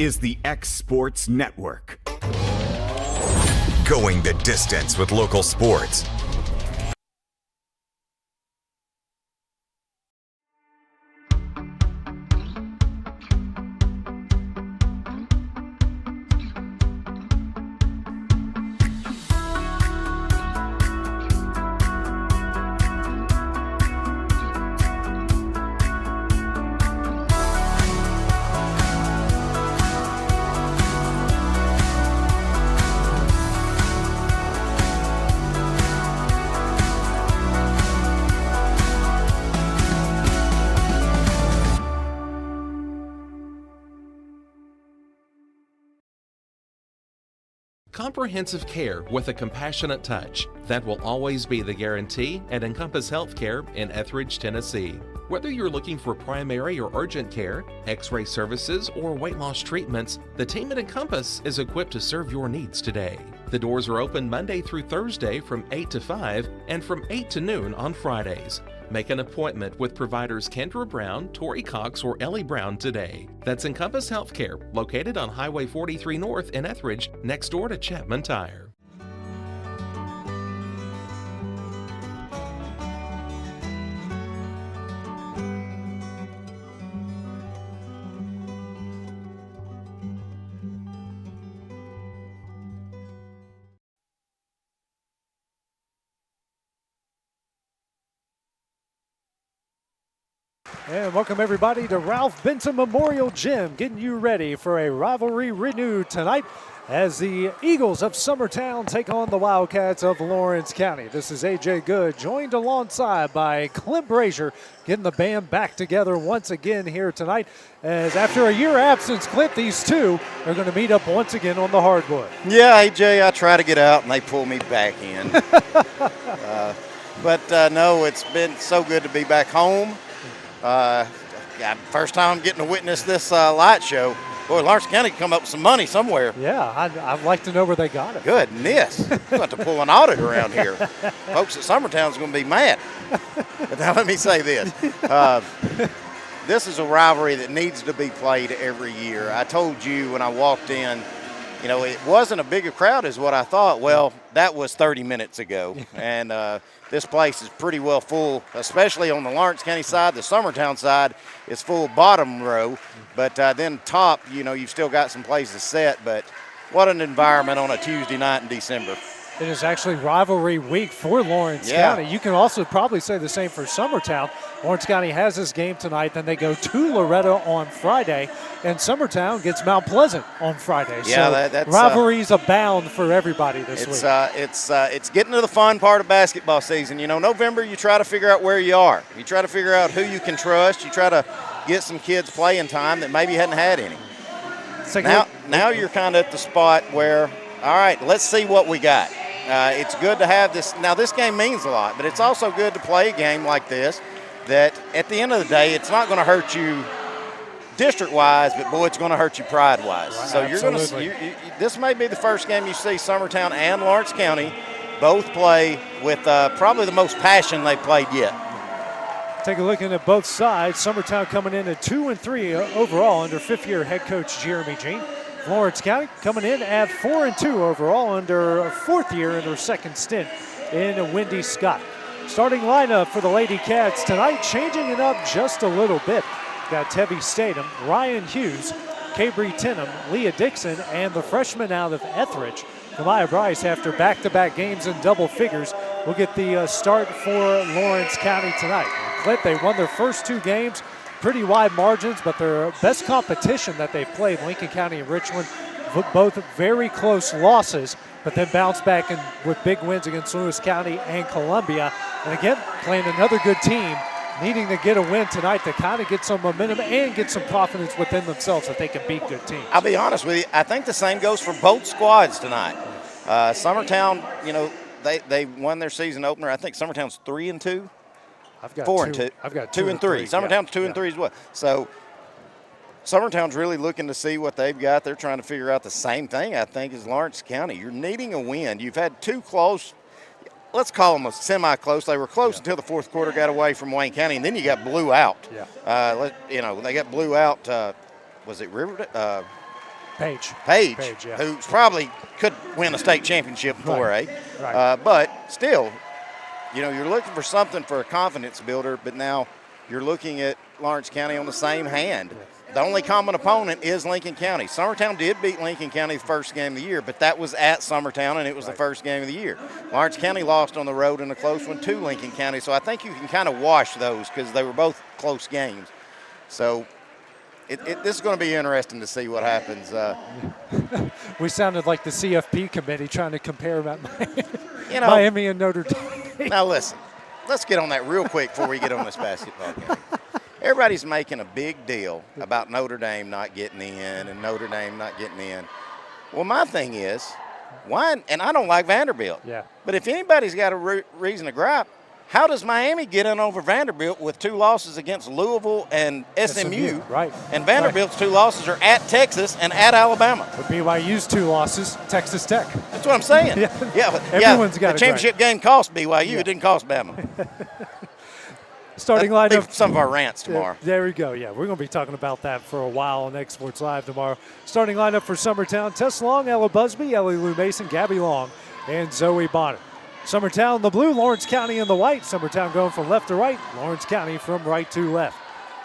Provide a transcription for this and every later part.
is the X Sports Network. Going the distance with local sports. Comprehensive care with a compassionate touch. That will always be the guarantee at Encompass Healthcare in Etheridge, Tennessee. Whether you're looking for primary or urgent care, x-ray services, or weight loss treatments, the team at Encompass is equipped to serve your needs today. The doors are open Monday through Thursday from 8 to 5 and from 8 to noon on Fridays. Make an appointment with providers Kendra Brown, Tori Cox, or Ellie Brown today. That's Encompass Healthcare, located on Highway 43 North in Etheridge, next door to Chapman Tire. And welcome everybody to Ralph Benson Memorial Gym, getting you ready for a rivalry renewed tonight as the Eagles of Summertown take on the Wildcats of Lawrence County. This is AJ Good, joined alongside by Clint Brazier, getting the band back together once again here tonight. As after a year absence, Clint, these two are going to meet up once again on the hardwood. Yeah, AJ, I try to get out and they pull me back in. But no, it's been so good to be back home. First time I'm getting to witness this light show. Boy, Lawrence County can come up with some money somewhere. Yeah, I'd like to know where they got it. Goodness. We're going to pull an audit around here. Folks at Summertown's going to be mad. But now let me say this. This is a rivalry that needs to be played every year. I told you when I walked in, you know, it wasn't a bigger crowd as what I thought. Well, that was 30 minutes ago. And this place is pretty well full, especially on the Lawrence County side. The Summertown side is full bottom row. But then top, you know, you've still got some places to sit. But what an environment on a Tuesday night in December. It is actually rivalry week for Lawrence County. You can also probably say the same for Summertown. Lawrence County has this game tonight, then they go to Loretto on Friday, and Summertown gets Mount Pleasant on Friday. Yeah, so that's rivalries abound for everybody this week. It's getting to the fun part of basketball season. You know, November you try to figure out where you are. You try to figure out who you can trust. You try to get some kids playing time that maybe hadn't had any. Now you're kind of at the spot where, all right, let's see what we got. It's good to have this. Now, this game means a lot, but it's also good to play a game like this that at the end of the day, it's not going to hurt you district-wise, but, boy, it's going to hurt you pride-wise. Right, so you're going to this may be the first game you see Summertown and Lawrence County both play with probably the most passion they've played yet. Take a look at both sides. Summertown coming in at 2-3 overall under fifth-year head coach Jeremy Jean. Lawrence County coming in at 4-2 overall under fourth year in her second stint in Wendy Scott. Starting lineup for the Lady Cats tonight, changing it up just a little bit. Got Tevi Statham, Ryan Hughes, Cabry Tinham, Leah Dixon, and the freshman out of Etheridge, Kamaya Bryce, after back-to-back games in double figures, will get the start for Lawrence County tonight. Clint, they won their first two games, pretty wide margins, but their best competition that they've played, Lincoln County and Richland, both very close losses, but then bounced back with big wins against Lewis County and Columbia. And again, playing another good team, needing to get a win tonight to kind of get some momentum and get some confidence within themselves that they can beat good teams. I'll be honest with you, I think the same goes for both squads tonight. Summertown, you know, they won their season opener. I think Summertown's 3-2. I've got 4-2. I've got 2 and 3. Summertown's 2 and 3 as well. So Summertown's really looking to see what they've got. They're trying to figure out the same thing, I think, as Lawrence County. You're needing a win. You've had two close, let's call them a semi-close. They were close until the fourth quarter got away from Wayne County, and then you got blew out. Yeah. They got blew out. Was it Riverdale? Page, yeah. who's probably could win a state championship in 4A. Right. But still, you're looking for something for a confidence builder, but now you're looking at Lawrence County on the same hand. The only common opponent is Lincoln County. Summertown did beat Lincoln County the first game of the year, but that was at Summertown, and it was the first game of the year. Lawrence County lost on the road in a close one to Lincoln County, so I think you can kind of wash those because they were both close games. So this is going to be interesting to see what happens. We sounded like the CFP committee trying to compare Miami and Notre Dame. Now listen, let's get on that real quick before we get on this basketball game. Everybody's making a big deal about Notre Dame not getting in and Notre Dame not getting in. Well, my thing is, why? And I don't like Vanderbilt. Yeah. But if anybody's got a reason to gripe, how does Miami get in over Vanderbilt with 2 losses against Louisville and SMU? Right. And Vanderbilt's 2 losses are at Texas and at Alabama. But BYU's 2 losses, Texas Tech. That's what I'm saying. Everyone's got the championship game cost BYU. Yeah. It didn't cost Bama. Starting lineup. Some of our rants tomorrow. There we go. Yeah, we're going to be talking about that for a while on X Sports Live tomorrow. Starting lineup for Summertown: Tess Long, Ella Busby, Ellie Lou Mason, Gabby Long, and Zoe Bonner. Summertown in the blue, Lawrence County in the white. Summertown going from left to right, Lawrence County from right to left.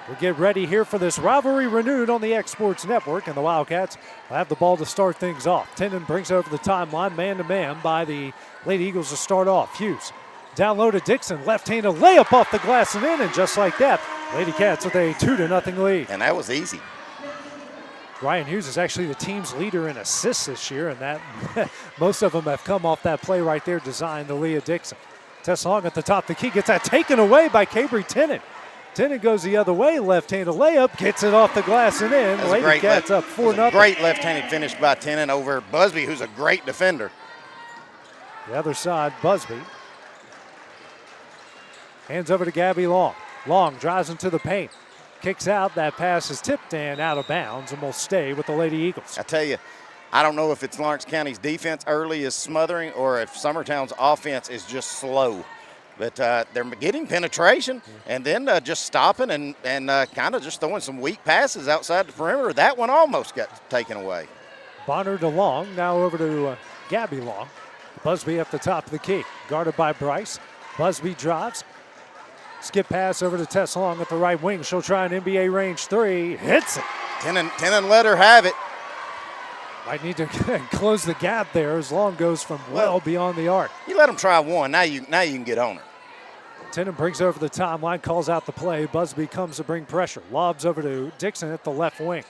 We'll get ready here for this rivalry renewed on the X Sports Network, and the Wildcats will have the ball to start things off. Tenden brings over the timeline, man-to-man by the Lady Eagles to start off. Hughes down low to Dixon, left-handed layup off the glass and in, and just like that, Lady Cats with a 2-0 lead. And that was easy. Ryan Hughes is actually the team's leader in assists this year, and that most of them have come off that play right there designed to Leah Dixon. Tess Long at the top of the key, gets that taken away by Cabry Tennant. Tennant goes the other way, left-handed layup, gets it off the glass and in. Lady Cats up 4-0. Great left-handed finish by Tennant over Busby, who's a great defender. The other side, Busby. Hands over to Gabby Long. Long drives into the paint. Kicks out. That pass is tipped and out of bounds and will stay with the Lady Eagles. I tell you, I don't know if it's Lawrence County's defense early is smothering or if Summertown's offense is just slow. But they're getting penetration and then just stopping and kind of just throwing some weak passes outside the perimeter. That one almost got taken away. Bonner to Long. Now over to Gabby Long. Busby up the top of the key. Guarded by Bryce. Busby drives. Skip pass over to Tess Long at the right wing. She'll try an NBA range 3. Hits it. Tennant let her have it. Might need to close the gap there as Long goes from well beyond the arc. You let them try one. Now you can get on her. Tennant brings over the timeline, calls out the play. Busby comes to bring pressure. Lobs over to Dixon at the left wing.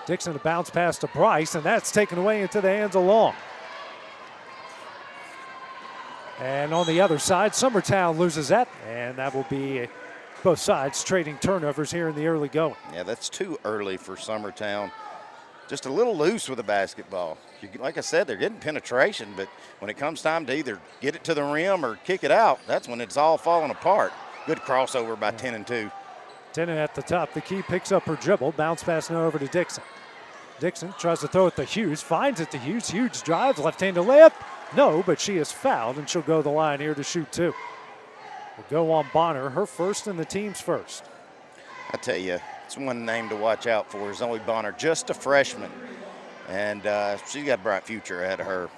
Dixon a bounce pass to Bryce, and that's taken away into the hands of Long. And on the other side, Summertown loses that, and that will be both sides trading turnovers here in the early going. Yeah, that's too early for Summertown. Just a little loose with the basketball. Like I said, they're getting penetration, but when it comes time to either get it to the rim or kick it out, that's when it's all falling apart. Good crossover by 10-2. Tennant at the top. The key picks up her dribble. Bounce pass now over to Dixon. Dixon tries to throw it to Hughes. Finds it to Hughes. Hughes drives. Left-handed layup. No, but she is fouled, and she'll go to the line here to shoot 2. We'll go on Bonner, her first and the team's first. I tell you, it's one name to watch out for, Zoe Bonner, just a freshman. And she's got a bright future ahead of her.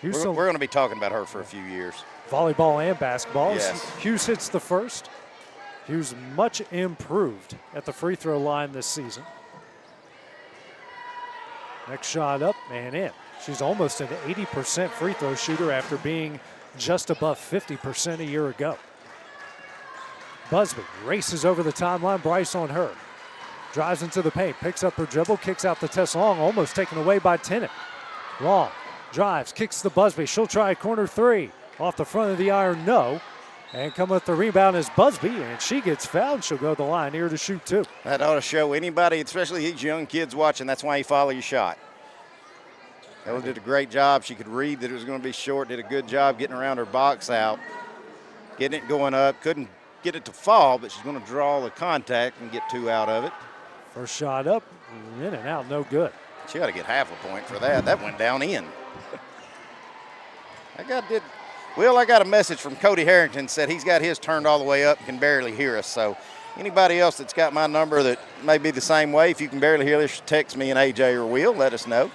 We're going to be talking about her for a few years. Volleyball and basketball. Yes. Hughes hits the first. Hughes much improved at the free throw line this season. Next shot up and in. She's almost an 80% free throw shooter after being just above 50% a year ago. Busby races over the timeline. Bryce on her. Drives into the paint, picks up her dribble, kicks out the Tess Long, almost taken away by Tennant. Long drives, kicks the Busby. She'll try corner 3. Off the front of the iron, no. And coming with the rebound is Busby, and she gets fouled. She'll go to the line here to shoot 2. That ought to show anybody, especially these young kids watching, that's why you follow your shot. Ella did a great job. She could read that it was going to be short, did a good job getting around her box out, getting it going up. Couldn't get it to fall, but she's going to draw the contact and get 2 out of it. First shot up, in and out, no good. She ought to get half a point for that. That went down in. I got a message from Cody Harrington, said he's got his turned all the way up and can barely hear us. So Anybody else that's got my number that may be the same way, if you can barely hear this, text me and AJ or Will. Let us know.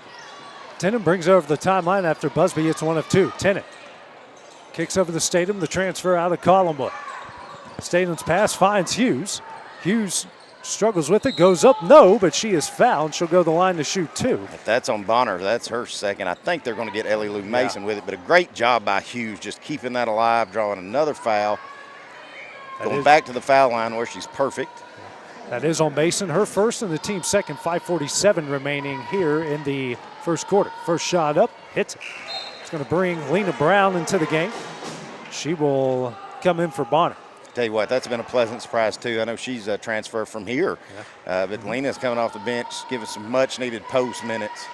Tennant brings over the timeline after Busby hits one of two. Tennant kicks over the Statham, the transfer out of Collinwood. Statham's pass finds Hughes. Hughes struggles with it, goes up, no, but she is fouled. She'll go to the line to shoot two. If that's on Bonner, that's her second. I think they're going to get Ellie Lou Mason with it, but a great job by Hughes just keeping that alive, drawing another foul. Going back to the foul line where she's perfect. That is on Mason, her first and the team's second. 5:47 remaining here in the first quarter. First shot up, hits it. It's going to bring Lena Brown into the game. She will come in for Bonner. Tell you what, that's been a pleasant surprise too. I know she's a transfer from here, but Lena's coming off the bench, giving some much-needed post minutes.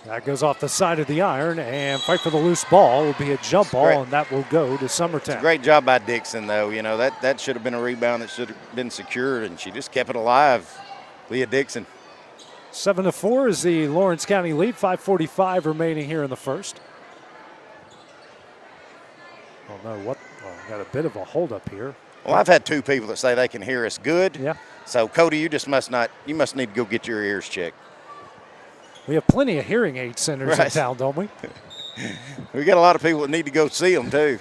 That goes off the side of the iron, and fight for the loose ball will be a jump ball, and that will go to Summertown. Great job by Dixon, though. You know, that should have been a rebound that should have been secured, and she just kept it alive. Leah Dixon. 7-4 is the Lawrence County lead. 5:45 remaining here in the first. Oh no, what? Oh, got a bit of a holdup here. Well, I've had two people that say they can hear us good. Yeah. So Cody, you must need to go get your ears checked. We have plenty of hearing aid centers in town, don't we? We got a lot of people that need to go see them too.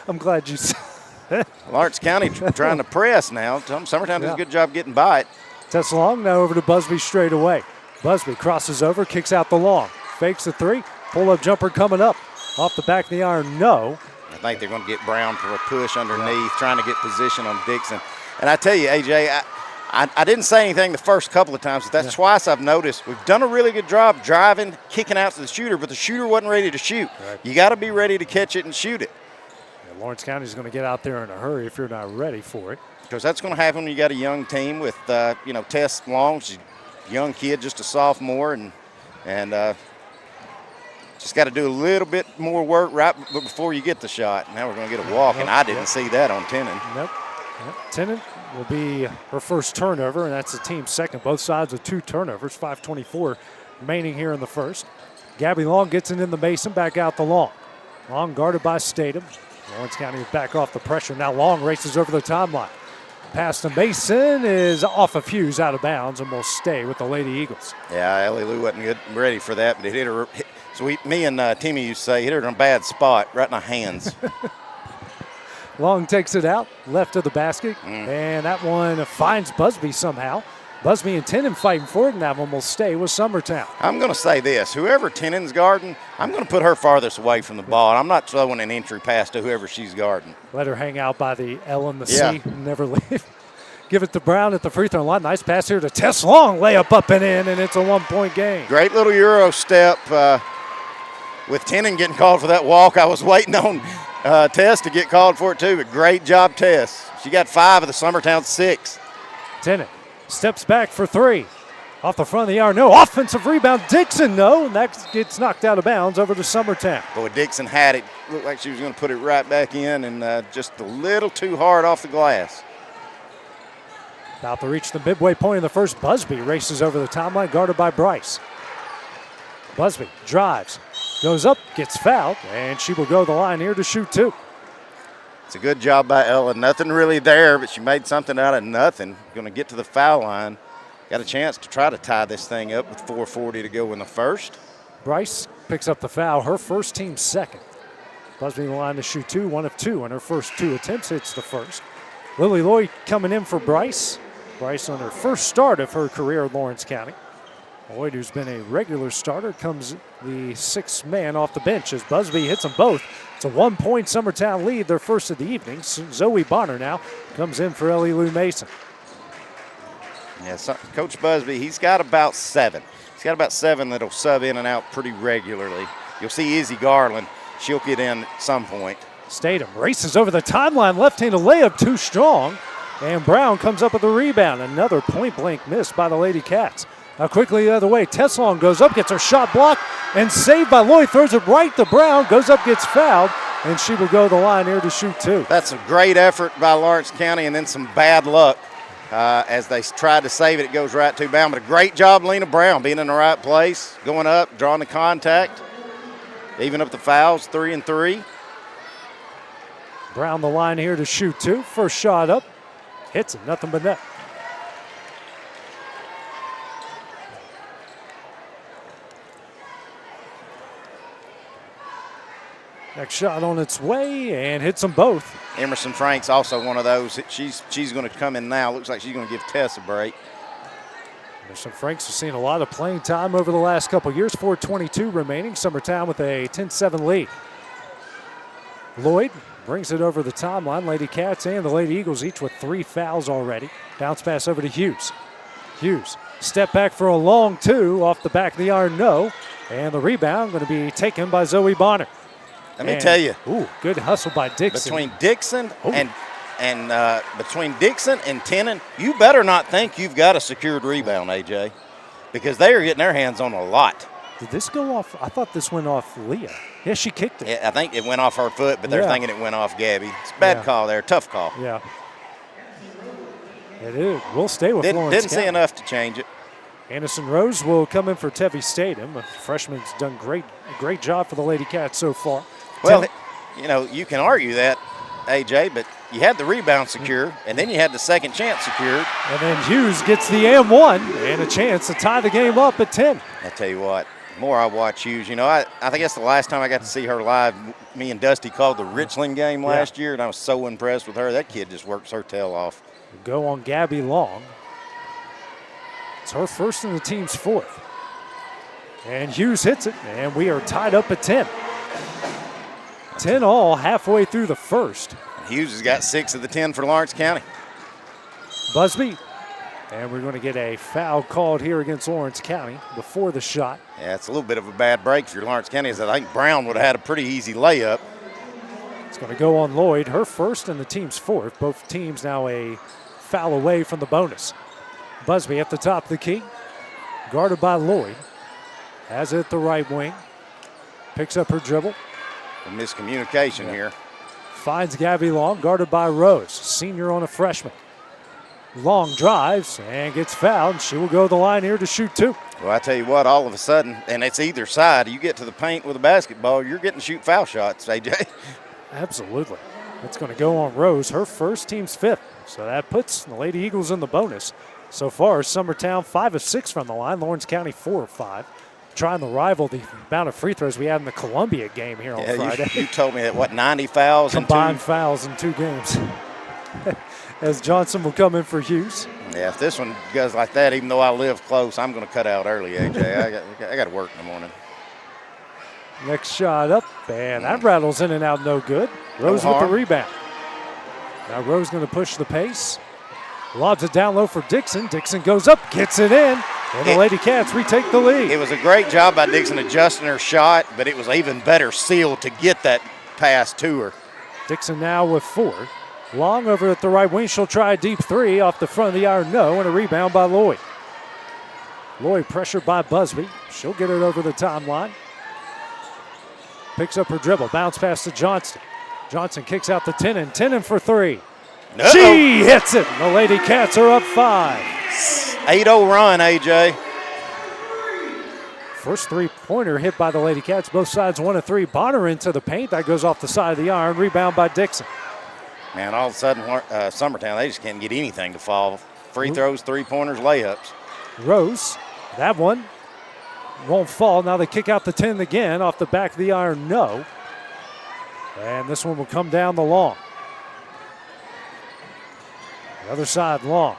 I'm glad you said. Lawrence County trying to press now. Summertown does a good job getting by it. Tess Long now over to Busby straight away. Busby crosses over, kicks out the long. Fakes the three. Pull-up jumper coming up. Off the back of the iron, no. I think they're going to get Brown for a push underneath, trying to get position on Dixon. And I tell you, AJ, I didn't say anything the first couple of times, but that's twice I've noticed. We've done a really good job driving, kicking out to the shooter, but the shooter wasn't ready to shoot. Right. You got to be ready to catch it and shoot it. Yeah, Lawrence County is going to get out there in a hurry if you're not ready for it. Because that's going to happen when you got a young team with, Tess Long. She's a young kid, just a sophomore, and just got to do a little bit more work right before you get the shot. Now we're going to get a walk, and I didn't see that on Tennant. Nope. Tennant will be her first turnover, and that's the team's second. Both sides with two turnovers. 5:24 remaining here in the first. Gabby Long gets it in the Mason, back out the Long. Long guarded by Statham. Lawrence County will back off the pressure. Now Long races over the timeline. Pass to Mason is off of Hughes, out of bounds, and will stay with the Lady Eagles. Yeah, Ellie Lou wasn't ready for that, but it hit her. So me and Timmy used to say, hit her in a bad spot, right in the hands. Long takes it out, left of the basket, and that one finds Busby somehow. Busby and Tennant fighting for it, and that one will stay with Summertown. I'm going to say this. Whoever Tennant's guarding, I'm going to put her farthest away from the ball. I'm not throwing an entry pass to whoever she's guarding. Let her hang out by the L and the C, never leave. Give it to Brown at the free throw line. Nice pass here to Tess Long, layup up and in, and it's a one-point game. Great little Euro step. With Tennant getting called for that walk, I was waiting on Tess to get called for it too, but great job, Tess. She got 5 of the Summertown 6. Tennant steps back for three. Off the front of the arc, no. Offensive rebound, Dixon, no. And that gets knocked out of bounds over to Summertown. Boy, Dixon had it. Looked like she was going to put it right back in, and just a little too hard off the glass. About to reach the midway point in the first. Busby races over the timeline, guarded by Bryce. Busby drives, goes up, gets fouled, and she will go to the line here to shoot two. It's a good job by Ella. Nothing really there, but she made something out of nothing. Going to get to the foul line. Got a chance to try to tie this thing up with 4:40 to go in the first. Bryce picks up the foul, her first, team second. Busby in the line to shoot two, 1 of 2 on her first 2 attempts. Hits the first. Lily Lloyd coming in for Bryce. Bryce on her first start of her career at Lawrence County. Lloyd, who's been a regular starter, comes the 6th man off the bench as Busby hits them both. It's a 1-point Summertown lead, their first of the evening. Zoe Bonner now comes in for Ellie Lou Mason. Yeah, Coach Busby, he's got about 7. He's got about 7 that'll sub in and out pretty regularly. You'll see Izzy Garland. She'll get in at some point. Statham races over the timeline, left-handed layup too strong. And Brown comes up with a rebound. Another point-blank miss by the Lady Cats. Now quickly the other way, Tess Long goes up, gets her shot blocked, and saved by Lloyd, throws it right to Brown, goes up, gets fouled, and she will go to the line here to shoot two. That's a great effort by Lawrence County, and then some bad luck. As they tried to save it, it goes right to bound. But a great job, Lena Brown, being in the right place, going up, drawing the contact, even up the fouls, 3 and 3. Brown the line here to shoot 2. First shot up. Hits it, nothing but net. Next shot on its way and hits them both. Emerson Frank's also one of those. She's going to come in now. Looks like she's going to give Tess a break. Emerson Franks has seen a lot of playing time over the last couple years. 4:22 remaining. Summertown with a 10-7 lead. Lloyd brings it over the timeline. Lady Cats and the Lady Eagles each with 3 fouls already. Bounce pass over to Hughes. Hughes, step back for a long 2 off the back of the iron, no. And the rebound going to be taken by Zoe Bonner. Let me tell you. Ooh, good hustle by Dixon. Between Dixon and Tennant, you better not think you've got a secured rebound, AJ, because they are getting their hands on a lot. Did this go off? I thought this went off Leah. Yeah, she kicked it. Yeah, I think it went off her foot, but they're thinking it went off Gabby. It's a bad call there, tough call. Yeah. It is. We'll stay with Florence Didn't see County. enough to change it. Anderson Rose will come in for Tevi Statham. A freshman's done great job for the Lady Cats so far. Well, you know, you can argue that, AJ, but you had the rebound secure, and then you had the second chance secured. And then Hughes gets the M1 and a chance to tie the game up at 10. I tell you what, the more I watch Hughes, you know, I think that's the last time I got to see her live. Me and Dusty called the Richland game last year, and I was so impressed with her. That kid just works her tail off. Go on Gabby Long. It's her first and the team's 4th. And Hughes hits it, and we are tied up at 10. 10 all halfway through the first. Hughes has got 6 of the 10 for Lawrence County. Busby. And we're going to get a foul called here against Lawrence County before the shot. Yeah, it's a little bit of a bad break for Lawrence County, as I think Brown would have had a pretty easy layup. It's going to go on Lloyd, her first and the team's 4th. Both teams now a foul away from the bonus. Busby at the top of the key, guarded by Lloyd. Has it at the right wing. Picks up her dribble. A miscommunication here. Finds Gabby Long, guarded by Rose, senior on a freshman. Long drives and gets fouled. She will go to the line here to shoot 2. Well, I tell you what, all of a sudden, and it's either side, you get to the paint with a basketball, you're getting to shoot foul shots, AJ. Absolutely. It's going to go on Rose, her first, team's 5th. So that puts the Lady Eagles in the bonus. So far, Summertown 5 of 6 from the line. Lawrence County 4 of 5. Trying to rival the amount of free throws we had in the Columbia game here on Friday. You told me that, what, 90 fouls? Combined fouls in 2 games. As Johnson will come in for Hughes. Yeah, if this one goes like that, even though I live close, I'm going to cut out early, AJ. I got to work in the morning. Next shot up, and that rattles in and out, no good. Rose with the rebound. Now Rose going to push the pace. Lobs it down low for Dixon. Dixon goes up, gets it in, and the Lady Cats retake the lead. It was a great job by Dixon adjusting her shot, but it was even better sealed to get that pass to her. Dixon now with 4. Long over at the right wing. She'll try a deep 3 off the front of the iron, no, and a rebound by Lloyd. Lloyd pressured by Busby. She'll get it over the timeline. Picks up her dribble, bounce pass to Johnston. Johnson kicks out the Tennant for 3. Uh-oh. She hits it. The Lady Cats are up 5. 8-0 run, AJ. First 3-pointer hit by the Lady Cats. Both sides 1 of 3. Bonner into the paint. That goes off the side of the iron. Rebound by Dixon. Man, all of a sudden, Summertown, they just can't get anything to fall. Free throws, 3-pointers, layups. Rose, that one won't fall. Now they kick out the 10 again off the back of the iron, no. And this one will come down the long. The other side, Long.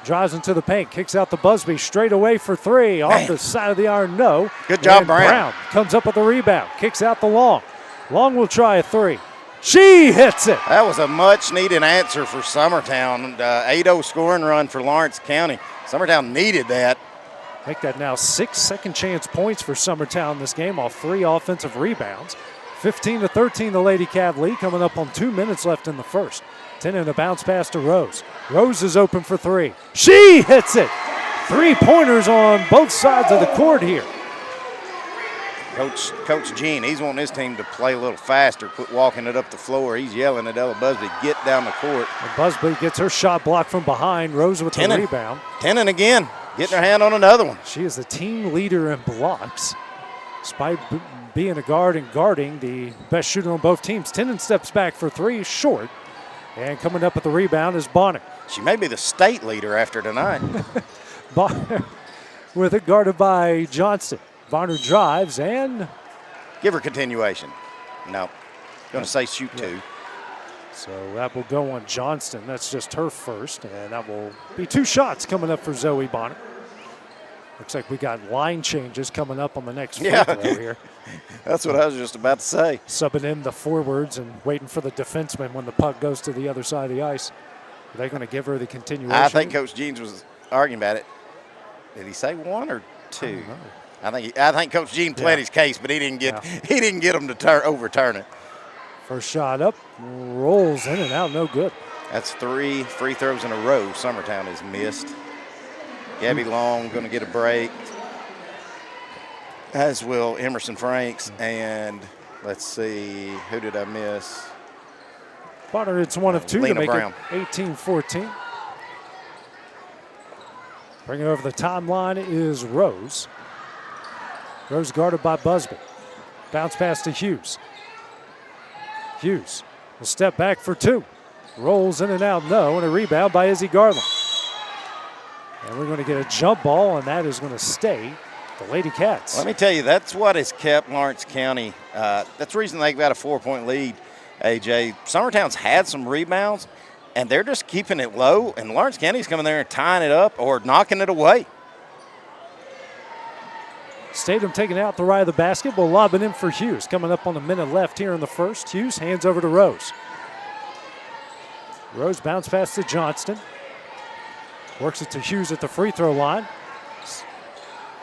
Drives into the paint, kicks out the Busby straight away for 3. Off the side of the iron, no. Good job, and Brown. Comes up with the rebound, kicks out the Long. Long will try a 3. She hits it. That was a much-needed answer for Summertown. 8-0 scoring run for Lawrence County. Summertown needed that. Make that now 6 second chance points for Summertown in this game off 3 offensive rebounds. 15-13, the Lady Cat lead, coming up on 2 minutes left in the first. 10 and a bounce pass to Rose. Rose is open for 3. She hits it. 3-pointers on both sides of the court here. Coach Gene, he's wanting his team to play a little faster, quit walking it up the floor. He's yelling at Ella Busby, get down the court. And Busby gets her shot blocked from behind. Rose with the rebound. Tennant again, getting her hand on another one. She is the team leader in blocks. Despite being a guard and guarding the best shooter on both teams, Tennant steps back for three, short. And coming up with the rebound is Bonner. She may be the state leader after tonight. Bonner with it, guarded by Johnston. Bonner drives and... Give her continuation. No. Going to say shoot two. So that will go on Johnston. That's just her first. And that will be two shots coming up for Zoe Bonner. Looks like we got line changes coming up on the next free throw here. That's what I was just about to say. Subbing in the forwards and waiting for the defenseman when the puck goes to the other side of the ice. Are they going to give her the continuation? I think Coach Jeans was arguing about it. Did he say one or two? I think Coach Jean played his case, but he didn't get him to overturn it. First shot up, rolls in and out, no good. That's 3 free throws in a row Summertown has missed. Gabby Long going to get a break, as will Emerson Franks, and let's see, who did I miss? Bonner, it's one of two Lena to make Brown. it 18-14. Bringing over the timeline is Rose. Rose guarded by Busby. Bounce pass to Hughes. Hughes will step back for two. Rolls in and out, no, and a rebound by Izzy Garland. And we're going to get a jump ball, and that is going to stay the Lady Cats. Let me tell you, that's what has kept Lawrence County. That's the reason they've got a 4-point lead, AJ. Summertown's had some rebounds, and they're just keeping it low, and Lawrence County's coming there and tying it up or knocking it away. Statham taking out the right of the basket, but lobbing in for Hughes. Coming up on the minute left here in the first. Hughes hands over to Rose. Rose bounce pass to Johnston. Works it to Hughes at the free throw line.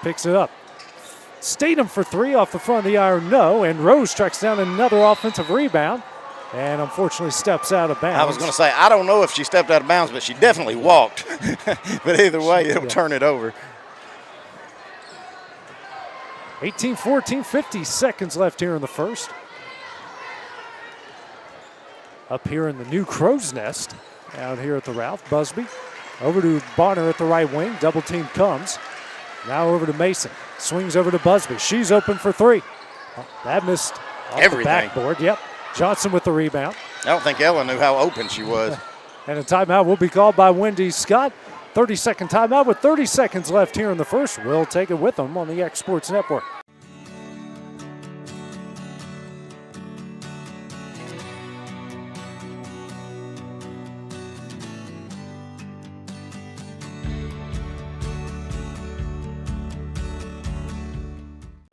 Picks it up. Statham for three off the front of the iron, no. And Rose tracks down another offensive rebound and unfortunately steps out of bounds. I was going to say, I don't know if she stepped out of bounds, but she definitely walked. But either way, it'll turn it over. 18-14, 50 seconds left here in the first. Up here in the new Crow's Nest, out here at the Ralph. Busby over to Bonner at the right wing. Double team comes. Now over to Mason. Swings over to Busby. She's open for three. That missed off the backboard. Yep. Johnson with the rebound. I don't think Ella knew how open she was. And a timeout will be called by Wendy Scott. 30-second timeout with 30 seconds left here in the first. We'll take it with them on the X Sports Network.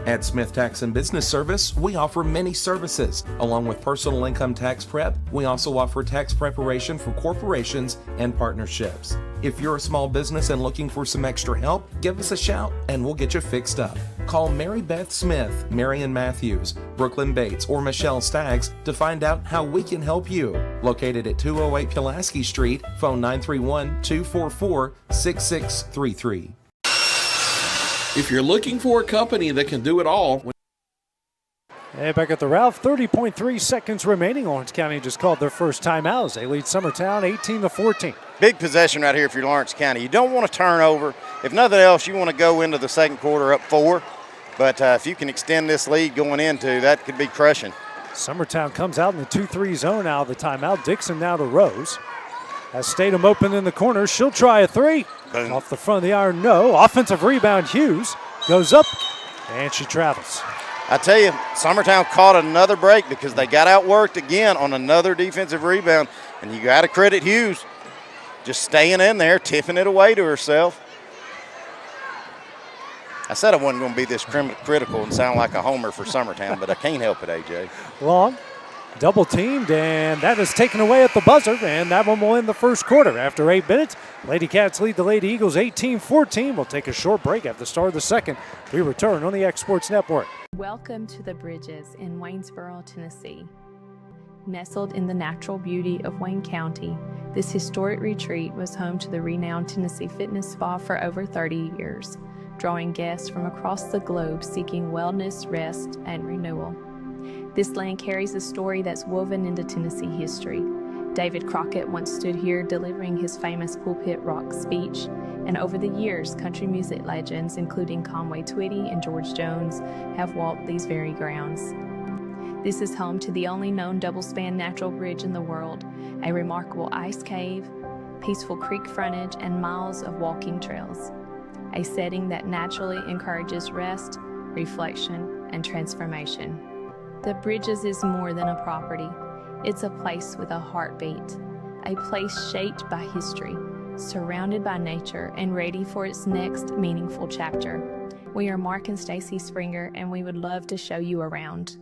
At Smith Tax and Business Service, we offer many services. Along with personal income tax prep, we also offer tax preparation for corporations and partnerships. If you're a small business and looking for some extra help, give us a shout and we'll get you fixed up. Call Mary Beth Smith, Marion Matthews, Brooklyn Bates, or Michelle Staggs to find out how we can help you. Located at 208 Pulaski Street, phone 931-244-6633. If you're looking for a company that can do it all. And back at the Ralph, 30.3 seconds remaining. Lawrence County just called their first timeout as they lead Summertown 18-14. Big possession right here if you're Lawrence County. You don't want to turn over. If nothing else, you want to go into the second quarter up 4. But if you can extend this lead going into, that could be crushing. Summertown comes out in the 2-3 zone out of the timeout. Dixon now to Rose. Has Statham open in the corner. She'll try a three. Boom. Off the front of the iron, no. Offensive rebound, Hughes goes up, and she travels. I tell you, Summertown caught another break because they got outworked again on another defensive rebound. And you got to credit Hughes. Just staying in there, tipping it away to herself. I said I wasn't going to be this critical and sound like a homer for Summertown, but I can't help it, AJ. Long, double teamed, and that is taken away at the buzzer, and that one will end the first quarter. After 8 minutes, Lady Cats lead the Lady Eagles 18-14. We'll take a short break at the start of the second. We return on the X Sports Network. Welcome to the Bridges in Waynesboro, Tennessee. Nestled in the natural beauty of Wayne County, this historic retreat was home to the renowned Tennessee Fitness Spa for over 30 years, drawing guests from across the globe seeking wellness, rest, and renewal. This land carries a story that's woven into Tennessee history, David Crockett once stood here delivering his famous pulpit rock speech, and over the years, country music legends, including Conway Twitty and George Jones, have walked these very grounds. This is home to the only known double-span natural bridge in the world, a remarkable ice cave, peaceful creek frontage, and miles of walking trails, a setting that naturally encourages rest, reflection, and transformation. The Bridges is more than a property. It's a place with a heartbeat, a place shaped by history, surrounded by nature, and ready for its next meaningful chapter. We are Mark and Stacy Springer, and we would love to show you around.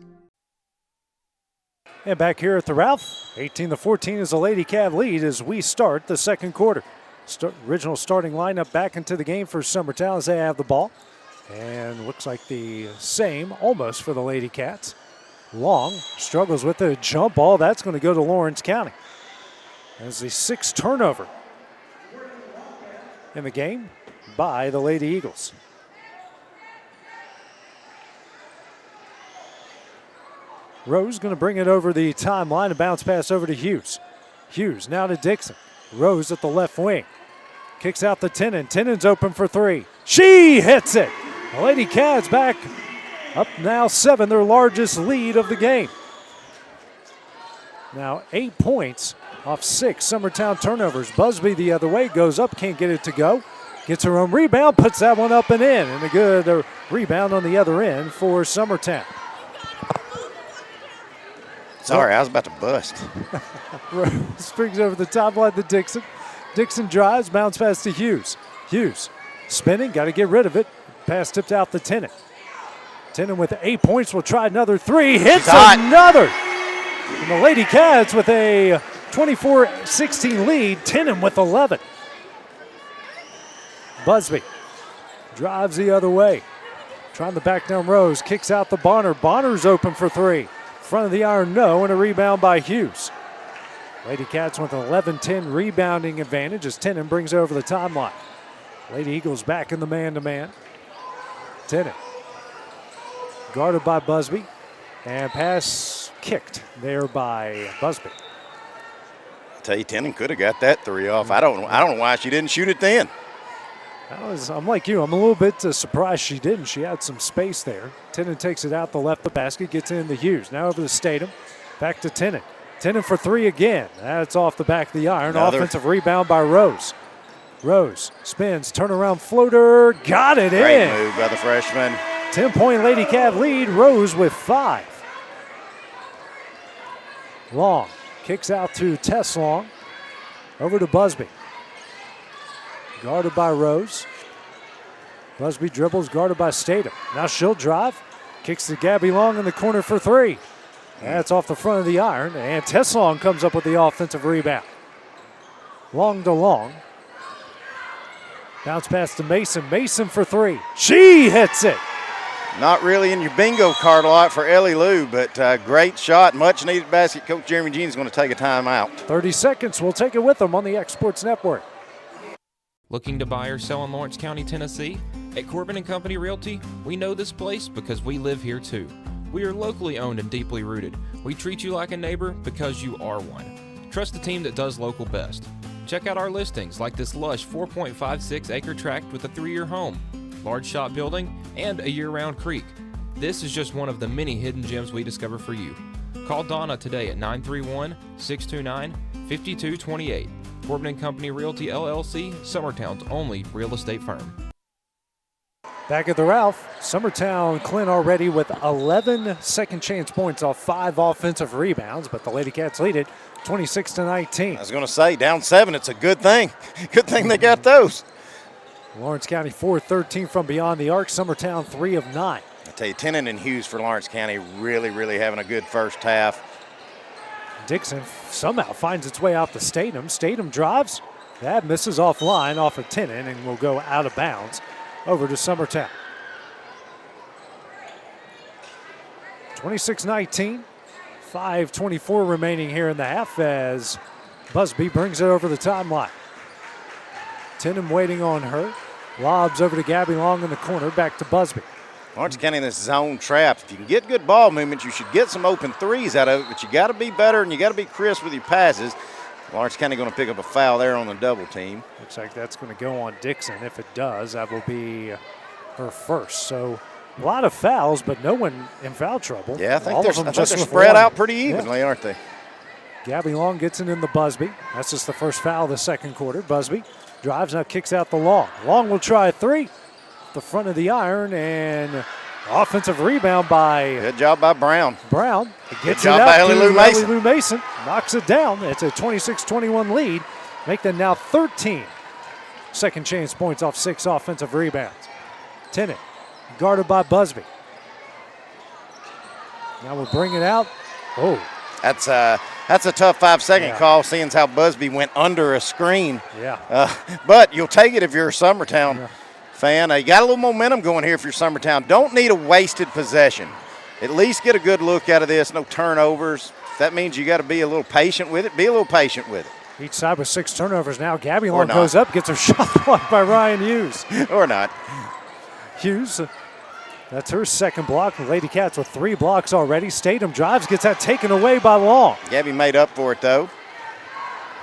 And back here at the Ralph, 18-14 is the Lady Cav lead as we start the second quarter. Original starting lineup back into the game for Summertown as they have the ball. And looks like the same almost for the Lady Cats. Long struggles with the jump ball. That's going to go to Lawrence County. As the sixth turnover in the game by the Lady Eagles. Rose going to bring it over the timeline. A bounce pass over to Hughes. Hughes now to Dixon. Rose at the left wing. Kicks out to Tennant. Tennant's open for three. She hits it. The Lady Cats back up now 7, their largest lead of the game. Now 8 points off 6 Summertown turnovers. Busby the other way, goes up, can't get it to go. Gets her own rebound, puts that one up and in. And a good rebound on the other end for Summertown. Sorry, I was about to bust. Rose brings over the top line to Dixon. Dixon drives, bounce pass to Hughes. Hughes spinning, got to get rid of it. Pass tipped out to Tennant. Tennant with 8 points will try another three. Hits another. And the Lady Cats with a 24-16 lead. Tennant with 11. Busby drives the other way. Trying to back down Rose. Kicks out to Bonner. Bonner's open for three. Front of the iron, no, and a rebound by Hughes. Lady Cats with an 11-10 rebounding advantage as Tennant brings it over the timeline. Lady Eagles back in the man-to-man. Tennant guarded by Busby, and pass kicked there by Busby. I tell you, Tennant could have got that three off. I don't know why she didn't shoot it then. I'm like you. I'm a little bit surprised she didn't. She had some space there. Tennant takes it out the left the basket, gets in to Hughes. Now over to Statham. Back to Tennant. Tennant for three again. That's off the back of the iron. Offensive rebound by Rose. Rose spins, turnaround floater, got it in. Great move by the freshman. 10-point Lady Cav lead. Rose with 5. Long kicks out to Tess Long. Over to Busby. Guarded by Rose. Busby dribbles, guarded by Statham. Now she'll drive. Kicks to Gabby Long in the corner for three. That's off the front of the iron. And Tess Long comes up with the offensive rebound. Long to Long. Bounce pass to Mason. Mason for three. She hits it. Not really in your bingo card a lot for Ellie Lou, but great shot. Much needed basket. Coach Jeremy Jean is going to take a timeout. 30 seconds. We'll take it with them on the X Sports Network. Looking to buy or sell in Lawrence County, Tennessee? At Corbin & Company Realty, we know this place because we live here too. We are locally owned and deeply rooted. We treat you like a neighbor because you are one. Trust the team that does local best. Check out our listings like this lush 4.56 acre tract with a 3-year home, large shop building, and a year-round creek. This is just one of the many hidden gems we discover for you. Call Donna today at 931-629-5228. Corbin & Company Realty LLC, Summertown's only real estate firm. Back at the Ralph, Summertown Clint already with 11 second chance points off 5 offensive rebounds, but the Lady Cats lead it 26-19. I was going to say, down 7, it's a good thing. Good thing they got those. Lawrence County 4-13 from beyond the arc. Summertown 3 of 9. I tell you, Tennant and Hughes for Lawrence County really having a good first half. Dixon somehow finds its way out to Statham. Statham drives. That misses offline off of Tennant and will go out of bounds over to Summertown. 26-19. 5:24 remaining here in the half as Busby brings it over the timeline. Tennant waiting on her. Lobs over to Gabby Long in the corner. Back to Busby. Lawrence County in this zone trap. If you can get good ball movement, you should get some open threes out of it, but you got to be better and you got to be crisp with your passes. Lawrence County going to pick up a foul there on the double team. Looks like that's going to go on Dixon. If it does, that will be her first. So a lot of fouls, but no one in foul trouble. Yeah, I think All they're, of them I think just they're with spread one. out pretty evenly, aren't they? Gabby Long gets it in the Busby. That's just the first foul of the second quarter. Busby drives, now kicks out the Long. Long will try a three. The front of the iron, and offensive rebound by Good job by Brown. Brown. It gets Good job it out by Ellie Lou to Mason. Ellie Lou Mason. Knocks it down. It's a 26-21 lead. Make them now 13 second chance points off 6 offensive rebounds. Tennant guarded by Busby. Now we'll bring it out. Oh, That's a tough 5-second call, seeing how Busby went under a screen. yeah. But you'll take it if you're a Summertown fan. You got a little momentum going here if you're Summertown. Don't need a wasted possession. At least get a good look out of this. No turnovers. If that means you got to be a little patient with it, be a little patient with it. Each side with 6 turnovers now. Gabby Long not. goes up, gets a shot blocked by Ryan Hughes. Or not. Hughes, that's her second block. The Lady Cats with 3 blocks already. Statham drives, gets that taken away by Long. Gabby made up for it, though.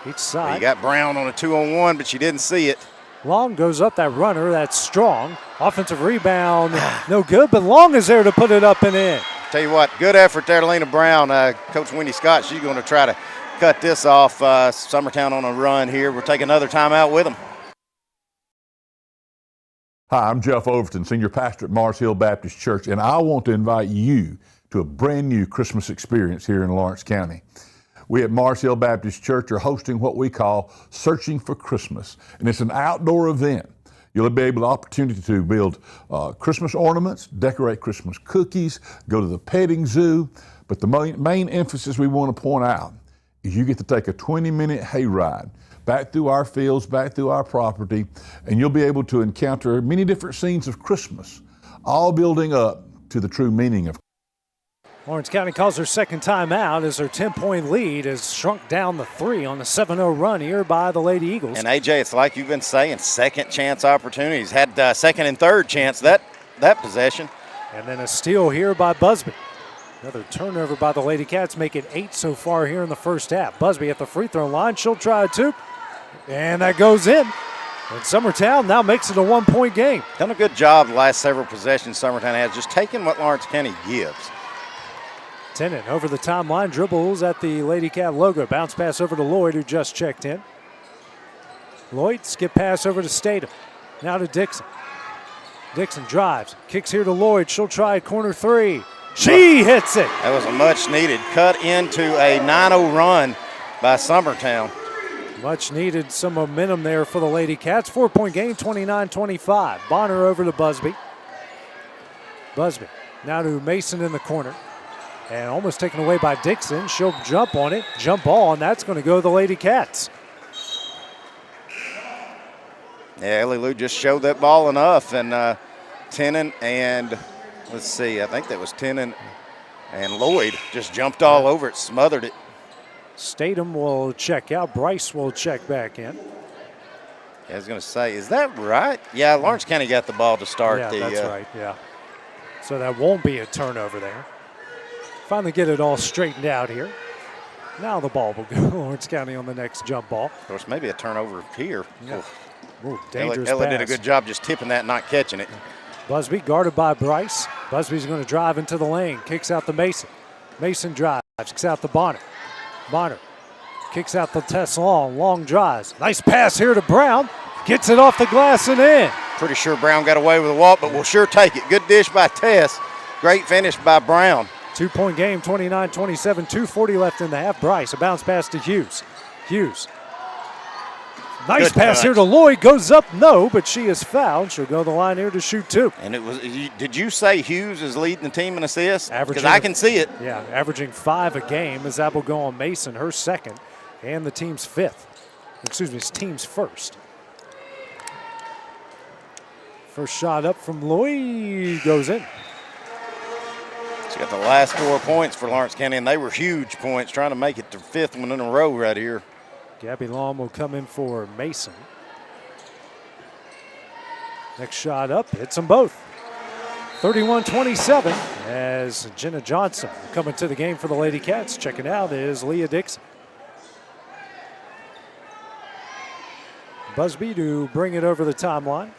Each side. You got Brown on a 2-on-1, but she didn't see it. Long goes up, that runner, that's strong. Offensive rebound, no good, but Long is there to put it up and in. Tell you what, good effort there, Lena Brown. Coach Wendy Scott, she's going to try to cut this off. Summertown on a run here. We'll take another timeout with them. Hi, I'm Jeff Overton, Senior Pastor at Mars Hill Baptist Church, and I want to invite you to a brand new Christmas experience here in Lawrence County. We at Mars Hill Baptist Church are hosting what we call Searching for Christmas, and it's an outdoor event. You'll be able to opportunity to build Christmas ornaments, decorate Christmas cookies, go to the petting zoo, but the main emphasis we want to point out is you get to take a 20-minute hayride back through our fields, back through our property, and you'll be able to encounter many different scenes of Christmas, all building up to the true meaning of Lawrence County calls her second timeout as her 10-point lead has shrunk down to 3 on the 7-0 run here by the Lady Eagles. And AJ, it's like you've been saying, second chance opportunities. Had second and third chance that possession. And then a steal here by Busby. Another turnover by the Lady Cats, make it 8 so far here in the first half. Busby at the free throw line, she'll try a 2, and that goes in. And Summertown now makes it a 1-point game. Done a good job the last several possessions Summertown has, just taking what Lawrence County gives. Tennant over the timeline, dribbles at the Lady Cat logo. Bounce pass over to Lloyd, who just checked in. Lloyd, skip pass over to Statham. Now to Dixon. Dixon drives, kicks here to Lloyd. She'll try a corner 3. She hits it. That was a much needed cut into a 9-0 run by Summertown. Much needed some momentum there for the Lady Cats. 4-point game, 29-25. Bonner over to Busby. Busby now to Mason in the corner. And almost taken away by Dixon. She'll jump on it, jump ball, and that's going to go to the Lady Cats. Yeah, Ellie Lou just showed that ball enough, and Tennant and, let's see, I think that was Tennant and Lloyd just jumped all over it, smothered it. Statham will check out. Bryce will check back in. I was going to say, is that right? Yeah, Lawrence County got the ball to start Yeah, the. that's right, yeah. So that won't be a turnover there. Finally get it all straightened out here. Now the ball will go Lawrence County on the next jump ball. Of course, maybe a turnover here. Yeah. Ooh, dangerous Ella pass. did a good job just tipping that and not catching it. Busby guarded by Bryce. Busby's going to drive into the lane. Kicks out to Mason. Mason drives. Kicks out to Bonner. Bonner kicks out the Tess Long. Long drives. Nice pass here to Brown. Gets it off the glass and in. Pretty sure Brown got away with a walk, but we'll sure take it. Good dish by Tess. Great finish by Brown. 2-point game, 29-27, 2:40 left in the half. Bryce, a bounce pass to Hughes. Hughes. Nice Good pass touch. here to Lloyd. Goes up, no, but she is fouled. She'll go to the line here to shoot 2. And it was. Did you say Hughes is leading the team in assists? Because Averaging- I can see it. Yeah, averaging 5 a game as that will go on Mason, her second, and the team's 5th. Excuse me, it's team's first. First shot up from Lloyd goes in. She got the last 4 points for Lawrence County, and they were huge points, trying to make it their 5th one in a row right here. Gabby Long will come in for Mason. Next shot up, hits them both. 31-27 as Jenna Johnson coming to the game for the Lady Cats. Checking out is Leah Dixon. Busby to bring it over the timeline.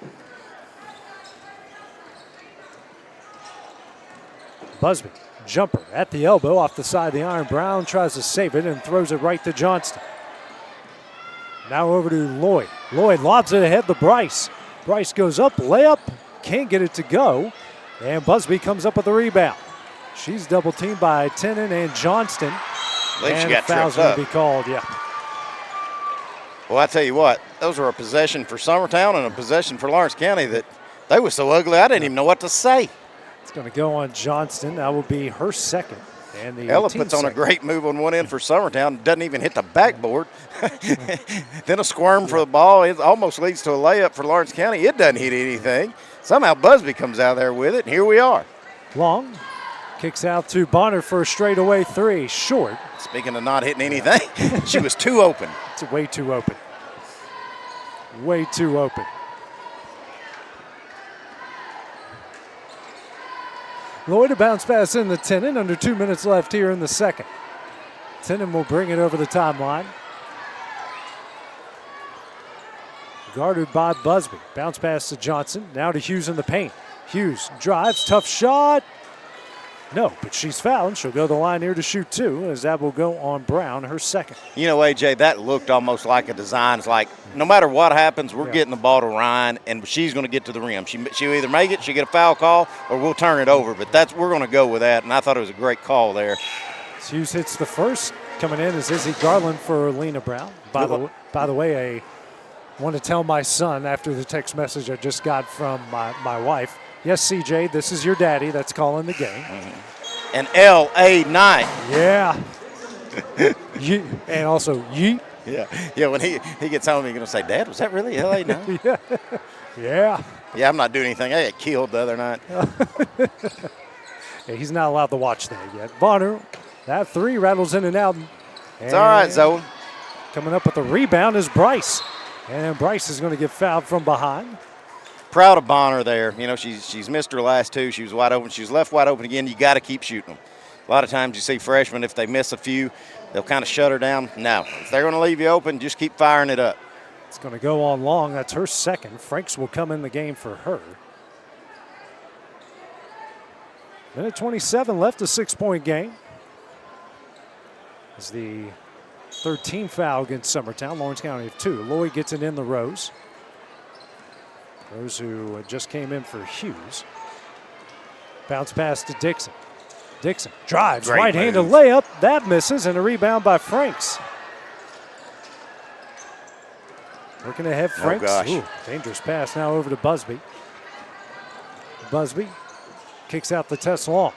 Busby, jumper at the elbow off the side of the iron. Brown tries to save it and throws it right to Johnston. Now over to Lloyd. Lloyd lobs it ahead to Bryce. Bryce goes up, layup, can't get it to go, and Busby comes up with the rebound. She's double teamed by Tennant and Johnston. I believe she got foul's tripped up. going to be called, yeah. Well, I tell you what, those were a possession for Summertown and a possession for Lawrence County that they were so ugly I didn't even know what to say. It's going to go on Johnston. That will be her second. And the Ella team puts on a second. great move on one end for Summertown, doesn't even hit the backboard. Then a squirm for the ball. It almost leads to a layup for Lawrence County. It doesn't hit anything. Somehow Busby comes out there with it, and here we are. Long kicks out to Bonner for a straightaway three. Short. Speaking of not hitting anything, she was too open. It's way too open. Way too open. Lloyd, a bounce pass in the Tennant. Under 2 minutes left here in the second. Tennant will bring it over the timeline. Guarded by Busby. Bounce pass to Johnson. Now to Hughes in the paint. Hughes drives. Tough shot. No, but she's fouled. She'll go to the line here to shoot two, as that will go on Brown, her second. You know, AJ, that looked almost like a design. It's like no matter what happens, we're getting the ball to Ryan, and she's going to get to the rim. She'll either make it, she'll get a foul call, or we'll turn it over. But we're going to go with that, and I thought it was a great call there. Hughes hits the first. Coming in is Izzy Garland for Lena Brown. By the way, I want to tell my son after the text message I just got from my wife. Yes, CJ, this is your daddy that's calling the game. Mm-hmm. And L.A. Knight. Yeah. And also, yeet. Yeah, when he gets home, he's going to say, Dad, was that really L.A. Knight? Yeah. Yeah, I'm not doing anything. I got killed the other night. Yeah, he's not allowed to watch that yet. Bonner, that three rattles in and out. It's all right, Zoe. Coming up with the rebound is Bryce. And Bryce is going to get fouled from behind. Proud of Bonner there. You know, she's missed her last two. She was wide open. She was left wide open again. You got to keep shooting them. A lot of times you see freshmen, if they miss a few, they'll kind of shut her down. No, if they're going to leave you open, just keep firing it up. It's going to go on Long. That's her second. Franks will come in the game for her. Minute 27 left, a 6-point game. It's the 13th foul against Summertown. Lawrence County have two. Lloyd gets it in the Rose. Rose, who just came in for Hughes. Bounce pass to Dixon. Dixon drives, right-handed layup. That misses, and a rebound by Franks. Working ahead, Franks. Oh, gosh. Ooh, dangerous pass now over to Busby. Busby kicks out the Tess Long.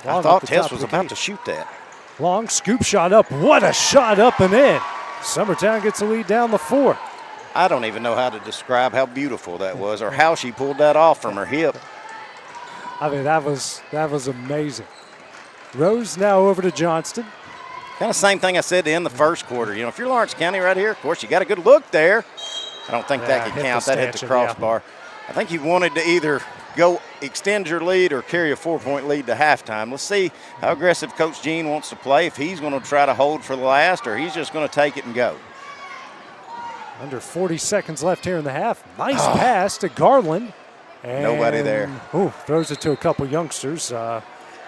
I thought Tess was about to shoot that. Long scoop shot up. What a shot up and in. Summertown gets the lead down the 4. I don't even know how to describe how beautiful that was or how she pulled that off from her hip. I mean, that was amazing. Rose now over to Johnston. Kind of same thing I said to end the first quarter. You know, if you're Lawrence County right here, of course, you got a good look there. I don't think that could count. That hit the crossbar. I think you wanted to either go extend your lead or carry a 4-point lead to halftime. Let's see how aggressive Coach Gene wants to play, if he's going to try to hold for the last or he's just going to take it and go. Under 40 seconds left here in the half. Nice pass to Garland. And nobody there. Throws it to a couple youngsters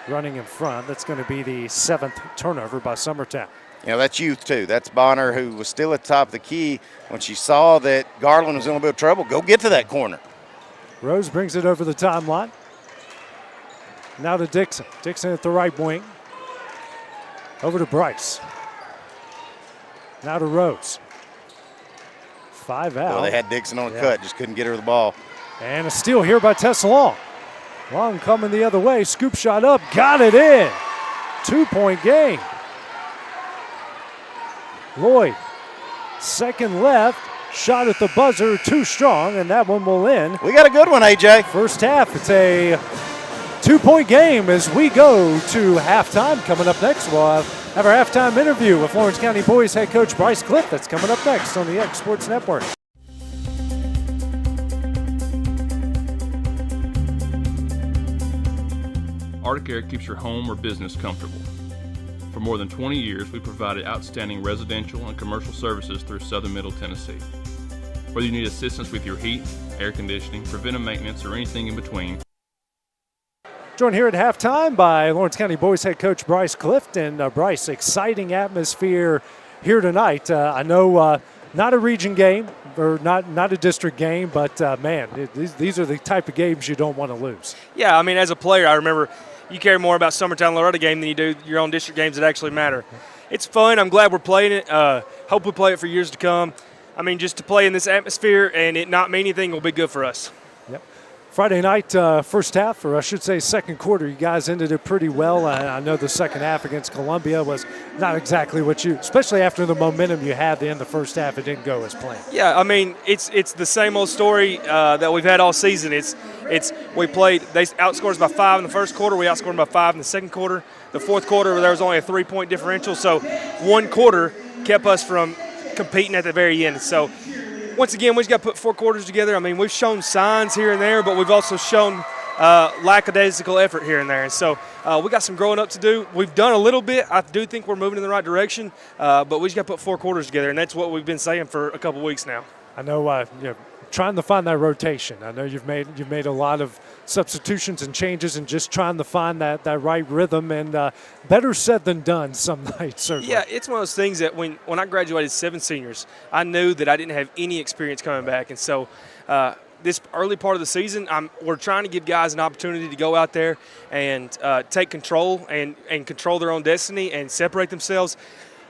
running in front. That's going to be the 7th turnover by Summertown. You know, that's youth too. That's Bonner, who was still at the top of the key. When she saw that Garland was in a bit of trouble, go get to that corner. Rose brings it over the timeline. Now to Dixon. Dixon at the right wing. Over to Bryce. Now to Rose. 5 out. Well, they had Dixon on a cut, just couldn't get her the ball. And a steal here by Tessa Long. Long coming the other way, scoop shot up, got it in. 2-point game. Lloyd, second left, shot at the buzzer, too strong, and that one will in. We got a good one, AJ. First half, it's a 2-point game as we go to halftime. Coming up next, we'll have our halftime interview with Lawrence County boys head coach Bryce Cliff. That's coming up next on the X Sports Network. Arctic Air keeps your home or business comfortable. For more than 20 years, we provided outstanding residential and commercial services through southern Middle Tennessee. Whether you need assistance with your heat, air conditioning, preventive maintenance, or anything in between. Joined here at halftime by Lawrence County boys head coach Bryce Clifton. Bryce, exciting atmosphere here tonight. I know not a region game or not a district game, but man, these are the type of games you don't want to lose. Yeah, I mean, as a player, I remember you care more about Summertown Loretta game than you do your own district games that actually matter. It's fun. I'm glad we're playing it. Hope we play it for years to come. I mean, just to play in this atmosphere and it not mean anything will be good for us. Yep. Friday night, first half, or I should say second quarter, you guys ended it pretty well. I know the second half against Columbia was not exactly what you, especially after the momentum you had in the first half, it didn't go as planned. Yeah, I mean, it's the same old story that we've had all season. We played, they outscored us by 5 in the first quarter, we outscored them by 5 in the second quarter. The fourth quarter, there was only a 3-point differential, so one quarter kept us from competing at the very end. So once again, we just got to put 4 quarters together. I mean, we've shown signs here and there, but we've also shown lackadaisical effort here and there. And so we got some growing up to do. We've done a little bit. I do think we're moving in the right direction, but we just got to put 4 quarters together, and that's what we've been saying for a couple weeks now. I know trying to find that rotation. I know you've made a lot of substitutions and changes and just trying to find that right rhythm, and better said than done some nights, certainly. Yeah, it's one of those things that when I graduated 7 seniors, I knew that I didn't have any experience coming back. And so this early part of the season, we're trying to give guys an opportunity to go out there and take control and control their own destiny and separate themselves.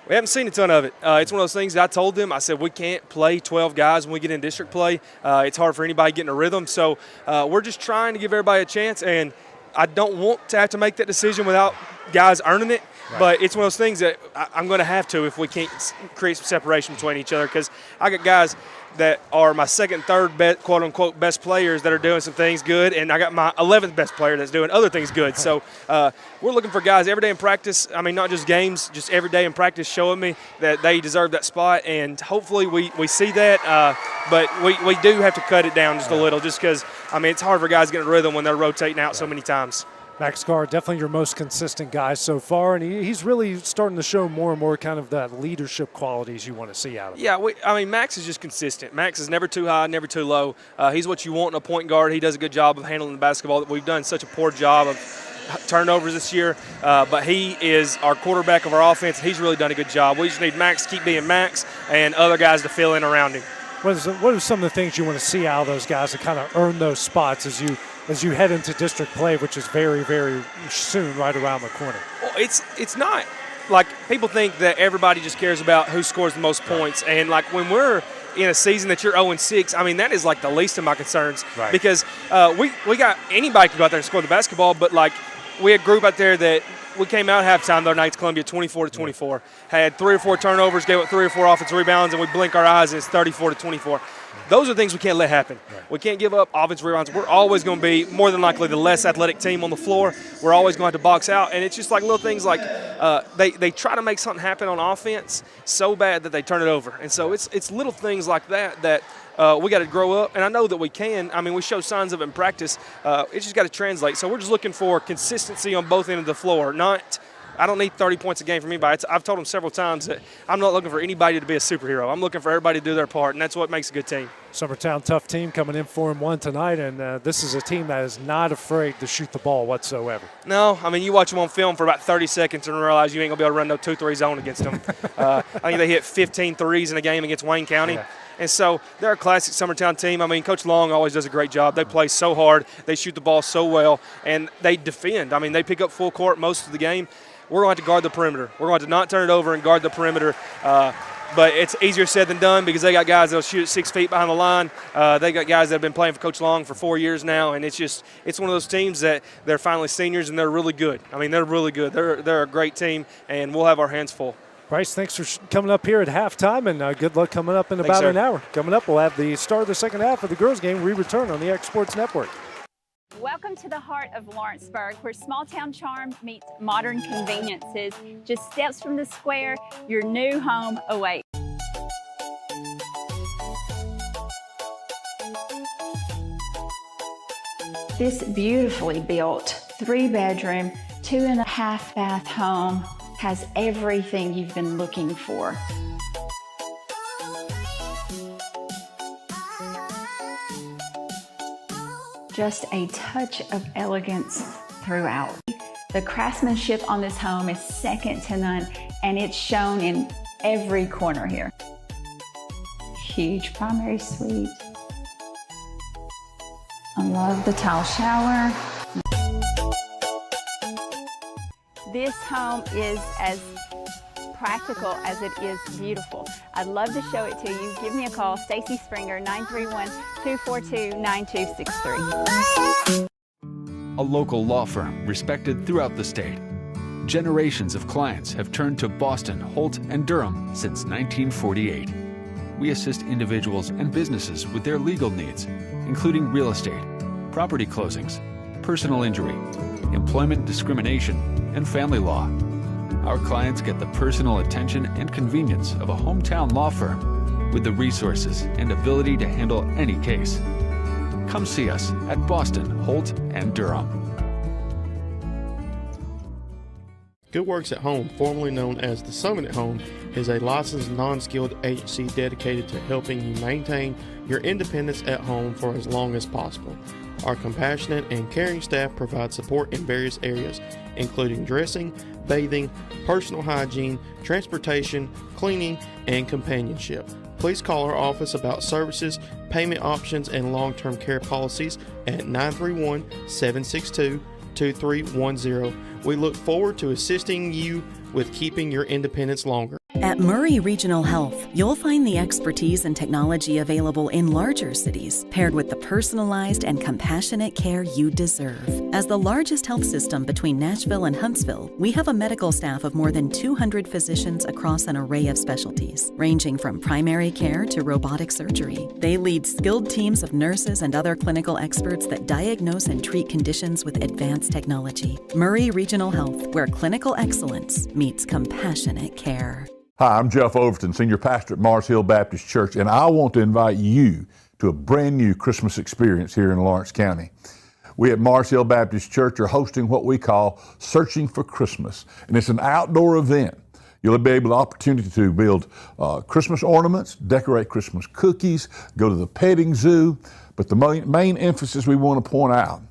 We haven't seen a ton of it. It's one of those things that I told them. I said, we can't play 12 guys when we get in district play. It's hard for anybody getting a rhythm. So we're just trying to give everybody a chance, and I don't want to have to make that decision without guys earning it. Right. But it's one of those things that I'm going to have to if we can't create some separation between each other, because I got guys that are my second, third, quote-unquote, best players that are doing some things good, and I got my 11th best player that's doing other things good. So we're looking for guys every day in practice. I mean, not just games, just every day in practice showing me that they deserve that spot, and hopefully we see that. But we do have to cut it down just a little, just because, I mean, it's hard for guys to get a rhythm when they're rotating out so many times. Max Carr, definitely your most consistent guy so far, and he's really starting to show more and more kind of that leadership qualities you want to see out of him. Yeah, I mean, Max is just consistent. Max is never too high, never too low. He's what you want in a point guard. He does a good job of handling the basketball. We've done such a poor job of turnovers this year, but he is our quarterback of our offense. He's really done a good job. We just need Max to keep being Max and other guys to fill in around him. What are some of the things you want to see out of those guys to kind of earn those spots as you head into district play, which is very, very soon, right around the corner? Well, it's not like people think that everybody just cares about who scores the most points. And like when we're in a season that you're 0-6, I mean, that is like the least of my concerns. Right. Because we got anybody can go out there and score the basketball, but like we had a group out there that we came out at halftime the other night to Columbia 24-24, had 3 or 4 turnovers, gave up 3 or 4 offensive rebounds, and we blink our eyes and it's 34-24. Those are things we can't let happen. Right. We can't give up offensive rebounds. We're always going to be more than likely the less athletic team on the floor. We're always going to have to box out, and it's just like little things like they try to make something happen on offense so bad that they turn it over. And so it's little things like that we got to grow up, and I know that we can. I mean, we show signs of it in practice. It's just got to translate. So we're just looking for consistency on both ends of the floor. I don't need 30 points a game from anybody. I've told them several times that I'm not looking for anybody to be a superhero. I'm looking for everybody to do their part, and that's what makes a good team. Summertown, tough team coming in 4-1 tonight, and this is a team that is not afraid to shoot the ball whatsoever. No, I mean, you watch them on film for about 30 seconds and realize you ain't going to be able to run no 2-3 zone against them. I think they hit 15 threes in a game against Wayne County. Yeah. And so they're a classic Summertown team. I mean, Coach Long always does a great job. They play so hard. They shoot the ball so well, and they defend. I mean, they pick up full court most of the game. We're going to have to guard the perimeter. We're going to not turn it over and guard the perimeter. But it's easier said than done because they got guys that will shoot at 6 feet behind the line. They got guys that have been playing for Coach Long for 4 years now, and it's one of those teams that they're finally seniors and they're really good. I mean, they're really good. They're a great team, and we'll have our hands full. Bryce, thanks for coming up here at halftime, and good luck coming up in about an hour. Coming up, we'll have the start of the second half of the girls' game. We return on the X Sports Network. Welcome to the heart of Lawrenceburg, where small town charm meets modern conveniences. Just steps from the square, your new home awaits. This beautifully built 3-bedroom, 2.5-bath home has everything you've been looking for. just a touch of elegance throughout. The craftsmanship on this home is second to none, and it's shown in every corner here. Huge primary suite. I love the tile shower. This home is as practical as it is beautiful. I'd love to show it to you. Give me a call, Stacy Springer, 931-242-9263. A local law firm respected throughout the state. Generations of clients have turned to Boston, Holt, and Durham since 1948. We assist individuals and businesses with their legal needs, including real estate, property closings, personal injury, employment discrimination, and family law. Our clients get the personal attention and convenience of a hometown law firm with the resources and ability to handle any case. Come see us at Boston, Holt, and Durham. Good Works at Home, formerly known as the Summit at Home, is a licensed non-skilled agency dedicated to helping you maintain your independence at home for as long as possible. Our compassionate and caring staff provide support in various areas, including dressing, bathing, personal hygiene, transportation, cleaning, and companionship. Please call our office about services, payment options, and long-term care policies at 931-762-2310. We look forward to assisting you with keeping your independence longer. At Murray Regional Health, you'll find the expertise and technology available in larger cities, paired with the personalized and compassionate care you deserve. As the largest health system between Nashville and Huntsville, we have a medical staff of more than 200 physicians across an array of specialties, ranging from primary care to robotic surgery. They lead skilled teams of nurses and other clinical experts that diagnose and treat conditions with advanced technology. Murray Regional Health, where clinical excellence meets compassionate care. Hi, I'm Jeff Overton, Senior Pastor at Mars Hill Baptist Church, and I want to invite you to a brand new Christmas experience here in Lawrence County. We at Mars Hill Baptist Church are hosting what we call Searching for Christmas, and it's an outdoor event. You'll be able to opportunity to build Christmas ornaments, decorate Christmas cookies, go to the petting zoo, but the main emphasis we want to point out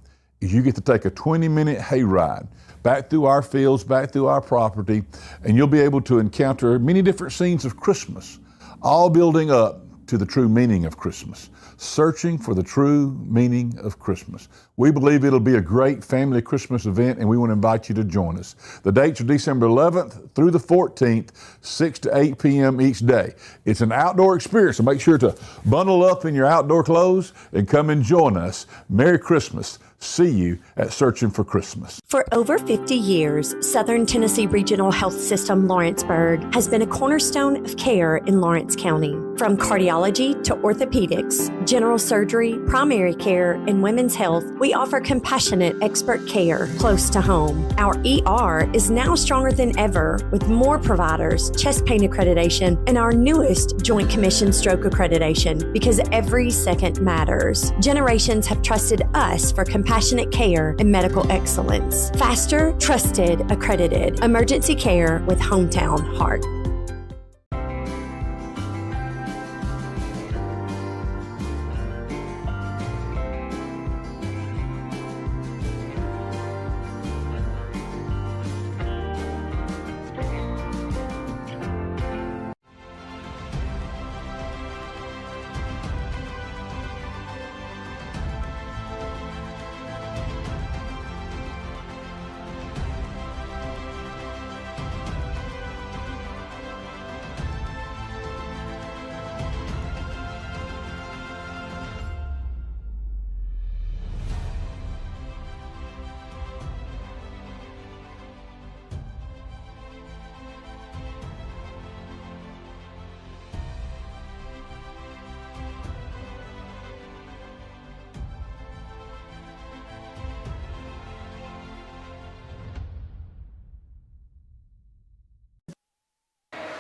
is you get to take a 20-minute hayride back through our fields, back through our property, and you'll be able to encounter many different scenes of Christmas, all building up to the true meaning of Christmas. Searching for the true meaning of Christmas. We believe it'll be a great family Christmas event, and we want to invite you to join us. The dates are December 11th through the 14th, 6 to 8 p.m. each day. It's an outdoor experience, so make sure to bundle up in your outdoor clothes and come and join us. Merry Christmas. See you at Searching for Christmas. For over 50 years, Southern Tennessee Regional Health System Lawrenceburg has been a cornerstone of care in Lawrence County. From cardiology to orthopedics, general surgery, primary care, and women's health, we offer compassionate expert care close to home. Our ER is now stronger than ever with more providers, chest pain accreditation, and our newest Joint Commission stroke accreditation, because every second matters. Generations have trusted us for compassionate care and medical excellence. Faster, trusted, accredited. Emergency care with Hometown Heart.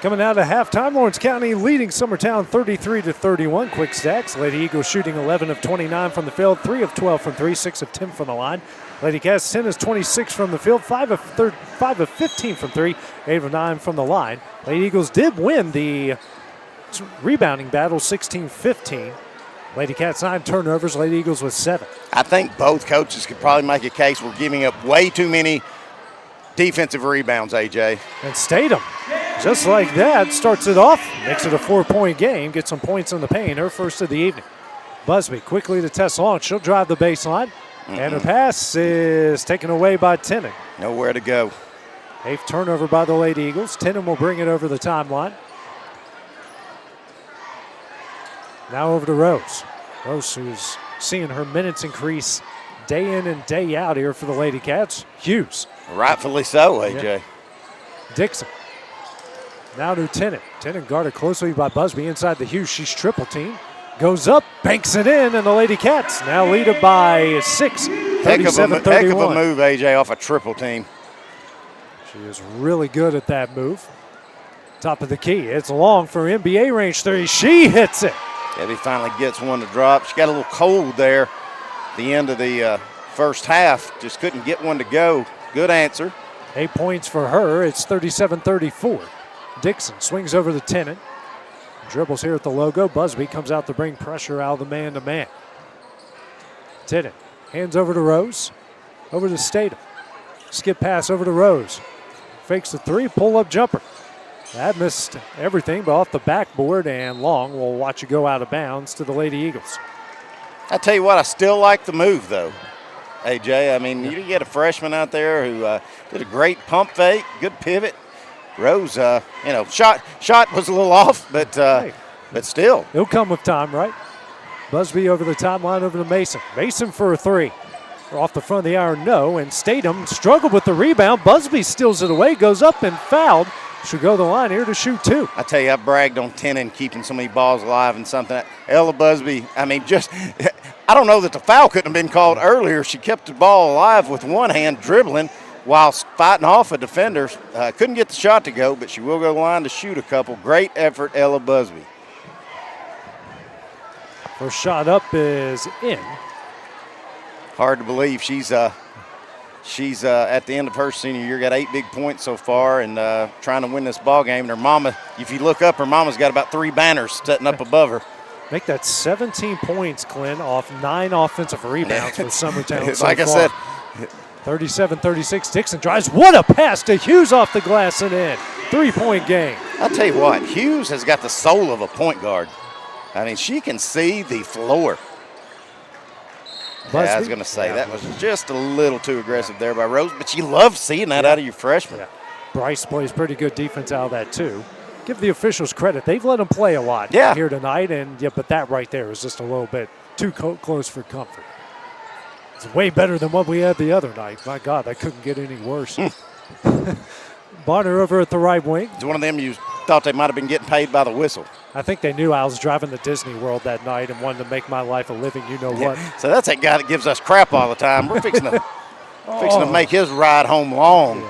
Coming out of halftime, Lawrence County leading Summertown 33-31. Quick stats. Lady Eagles shooting 11 of 29 from the field, 3 of 12 from 3, 6 of 10 from the line. Lady Cats 10 is 26 from the field, 5 of 15 from 3, 8 of 9 from the line. Lady Eagles did win the rebounding battle 16-15. Lady Cats 9 turnovers, Lady Eagles with 7. I think both coaches could probably make a case we're giving up way too many defensive rebounds, AJ. And Statham, just like that, starts it off, makes it a 4-point game, gets some points in the paint, her first of the evening. Busby quickly to Tess Long. She'll drive the baseline. And her pass is taken away by Tenen. Nowhere to go. 8th turnover by the Lady Eagles. Tenen will bring it over the timeline. Now over to Rose. Rose, who's seeing her minutes increase day in and day out here for the Lady Cats. Hughes. Rightfully so, AJ. Yeah. Dixon. Now to Tenen. Tenen guarded closely by Busby inside the Hughes. She's triple team. Goes up, banks it in, and the Lady Cats now lead it by 6. Heck of a move, AJ, off a triple team. She is really good at that move. Top of the key. It's long for NBA range 3. She hits it. Debbie finally gets one to drop. She got a little cold there at the end of the first half. Just couldn't get one to go. Good answer. 8 points for her. It's 37-34. Dixon swings over the Tenen. Dribbles here at the logo. Busby comes out to bring pressure out of the man-to-man. Tenen hands over to Rose. Over to Statham. Skip pass over to Rose. Fakes the 3, pull-up jumper. That missed everything, but off the backboard, and Long will watch it go out of bounds to the Lady Eagles. I tell you what, I still like the move, though, AJ. I mean, you get a freshman out there who did a great pump fake, good pivot. Rose, shot was a little off, but still. It'll come with time, right? Busby over the timeline, over to Mason. Mason for a 3. Off the front of the iron, no, and Statham struggled with the rebound. Busby steals it away, goes up and fouled. Should go to the line here to shoot 2. I tell you, I bragged on Tenen keeping so many balls alive and something. Ella Busby, I mean, I don't know that the foul couldn't have been called earlier. She kept the ball alive with one hand dribbling while fighting off a defender. Couldn't get the shot to go, but she will go to the line to shoot a couple. Great effort, Ella Busby. First shot up is in. Hard to believe she's at the end of her senior year, got 8 big points so far, and trying to win this ball game. And her mama, if you look up, her mama's got about 3 banners setting up above her. Make that 17 points, Clint, off 9 offensive rebounds for Summertown so like far. I said. 37-36, Dixon drives. What a pass to Hughes off the glass and in. 3-point game. I'll tell you what, Hughes has got the soul of a point guard. I mean, she can see the floor. Yeah, I was going to say, that was just a little too aggressive there by Rose, but you love seeing that out of your freshman. Yeah. Bryce plays pretty good defense out of that, too. Give the officials credit. They've let them play a lot here tonight, but that right there is just a little bit too close for comfort. It's way better than what we had the other night. My God, that couldn't get any worse. Bonner over at the right wing. It's one of them you thought they might have been getting paid by the whistle. I think they knew I was driving to Disney World that night and wanted to make my life a living, you know what. So that's that guy that gives us crap all the time. We're fixing to make his ride home long.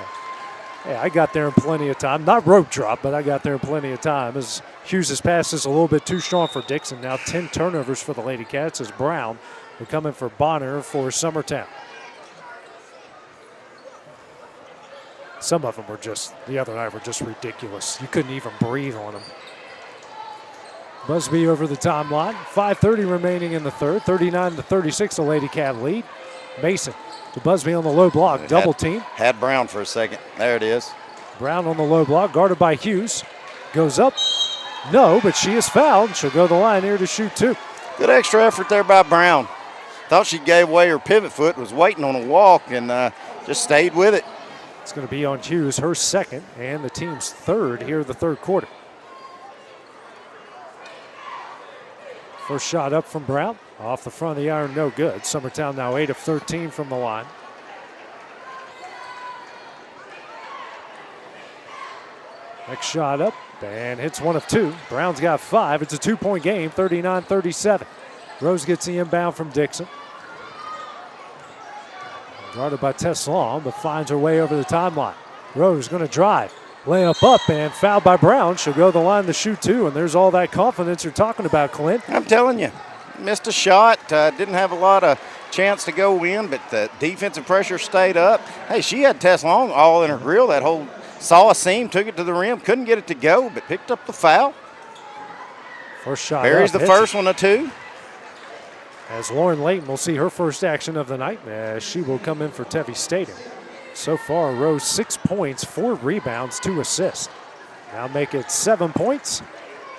Yeah, I got there in plenty of time. Not rope drop, but I got there in plenty of time. As Hughes' pass is a little bit too strong for Dixon. Now 10 turnovers for the Lady Cats as Brown will come in for Bonner for Summertown. Some of them were the other night were just ridiculous. You couldn't even breathe on them. Busby over the timeline. 5:30 remaining in the third. 39-36, the Lady Cat lead. Mason to Busby on the low block. Double team. Had Brown for a second. There it is. Brown on the low block, guarded by Hughes. Goes up. No, but she is fouled. She'll go to the line here to shoot 2. Good extra effort there by Brown. Thought she gave away her pivot foot, was waiting on a walk, and just stayed with it. It's going to be on Hughes, her second, and the team's third here in the third quarter. First shot up from Brown. Off the front of the iron, no good. Summertown now 8 of 13 from the line. Next shot up and hits 1 of 2. Brown's got 5. It's a 2-point game, 39-37. Rose gets the inbound from Dixon. Guarded by Tess Long, but finds her way over the timeline. Rose going to drive. Layup up and fouled by Brown. She'll go to the line to shoot 2, and there's all that confidence you're talking about, Clint. I'm telling you, missed a shot. Didn't have a lot of chance to go in, but the defensive pressure stayed up. Hey, she had Tess Long all in her grill. That whole saw a seam, took it to the rim, couldn't get it to go, but picked up the foul. First shot. Buries the first one of 2. as Lauren Layton will see her first action of the night as she will come in for Tevi Stadium. So far, Rose 6 points, 4 rebounds, 2 assists. Now make it 7 points.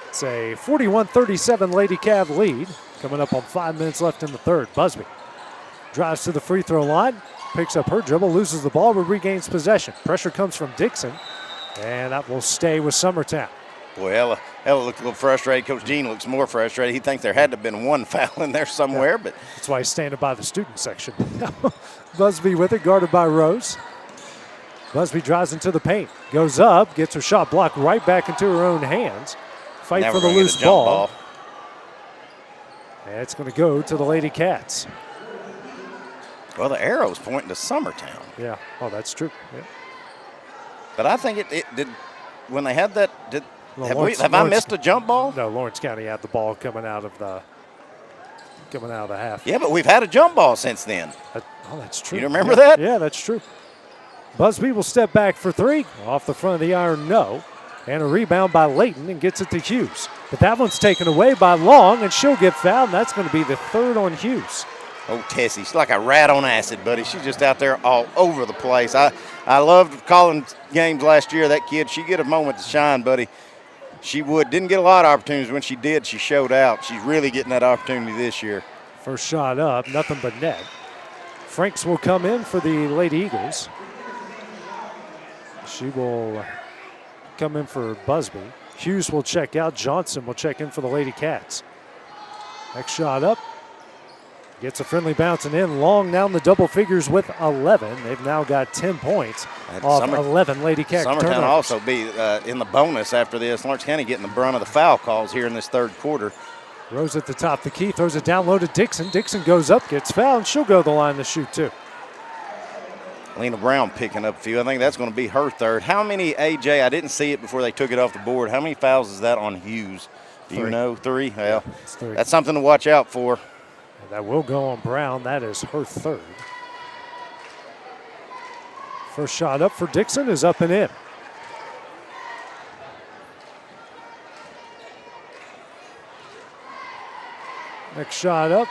It's a 41-37 Lady Cav lead. Coming up on 5 minutes left in the third. Busby drives to the free throw line, picks up her dribble, loses the ball, but regains possession. Pressure comes from Dixon, and that will stay with Summertown. Boy, Ella looked a little frustrated. Coach Jean looks more frustrated. He thinks there had to have been one foul in there somewhere, but that's why he's standing by the student section. Busby with it, guarded by Rose. Busby drives into the paint, goes up, gets her shot blocked right back into her own hands. Fight for the loose ball. And it's going to go to the Lady Cats. Well, the arrow's pointing to Summertown. Yeah, oh, that's true. Yeah. But I think it did, when they had that, have I missed a jump ball? No, Lawrence County had the ball coming out of the half. Yeah, but we've had a jump ball since then. That's true. You remember that? Yeah, that's true. Busby will step back for 3. Off the front of the iron, no. And a rebound by Layton and gets it to Hughes. But that one's taken away by Long, and she'll get fouled, and that's going to be the 3rd on Hughes. Oh, Tessie, she's like a rat on acid, buddy. She's just out there all over the place. I loved calling games last year. That kid, she'd get a moment to shine, buddy. She would. Didn't get a lot of opportunities. When she did, she showed out. She's really getting that opportunity this year. First shot up, nothing but net. Franks will come in for the Lady Eagles. She will come in for Busby. Hughes will check out. Johnson will check in for the Lady Cats. Next shot up. Gets a friendly bouncing in. Long down the double figures with 11. They've now got 10 points off 11 Lady Cat turnovers. Summertown also be in the bonus after this. Lawrence County getting the brunt of the foul calls here in this 3rd quarter. Rose at the top of the key, throws it down low to Dixon. Dixon goes up, gets fouled, and she'll go to the line to shoot too. Lena Brown picking up a few. I think that's going to be her 3rd. How many, AJ, I didn't see it before they took it off the board. How many fouls is that on Hughes? Do you know? 3? Well, it's 3. That's something to watch out for. And that will go on Brown. That is her 3rd. First shot up for Dixon is up and in. Next shot up,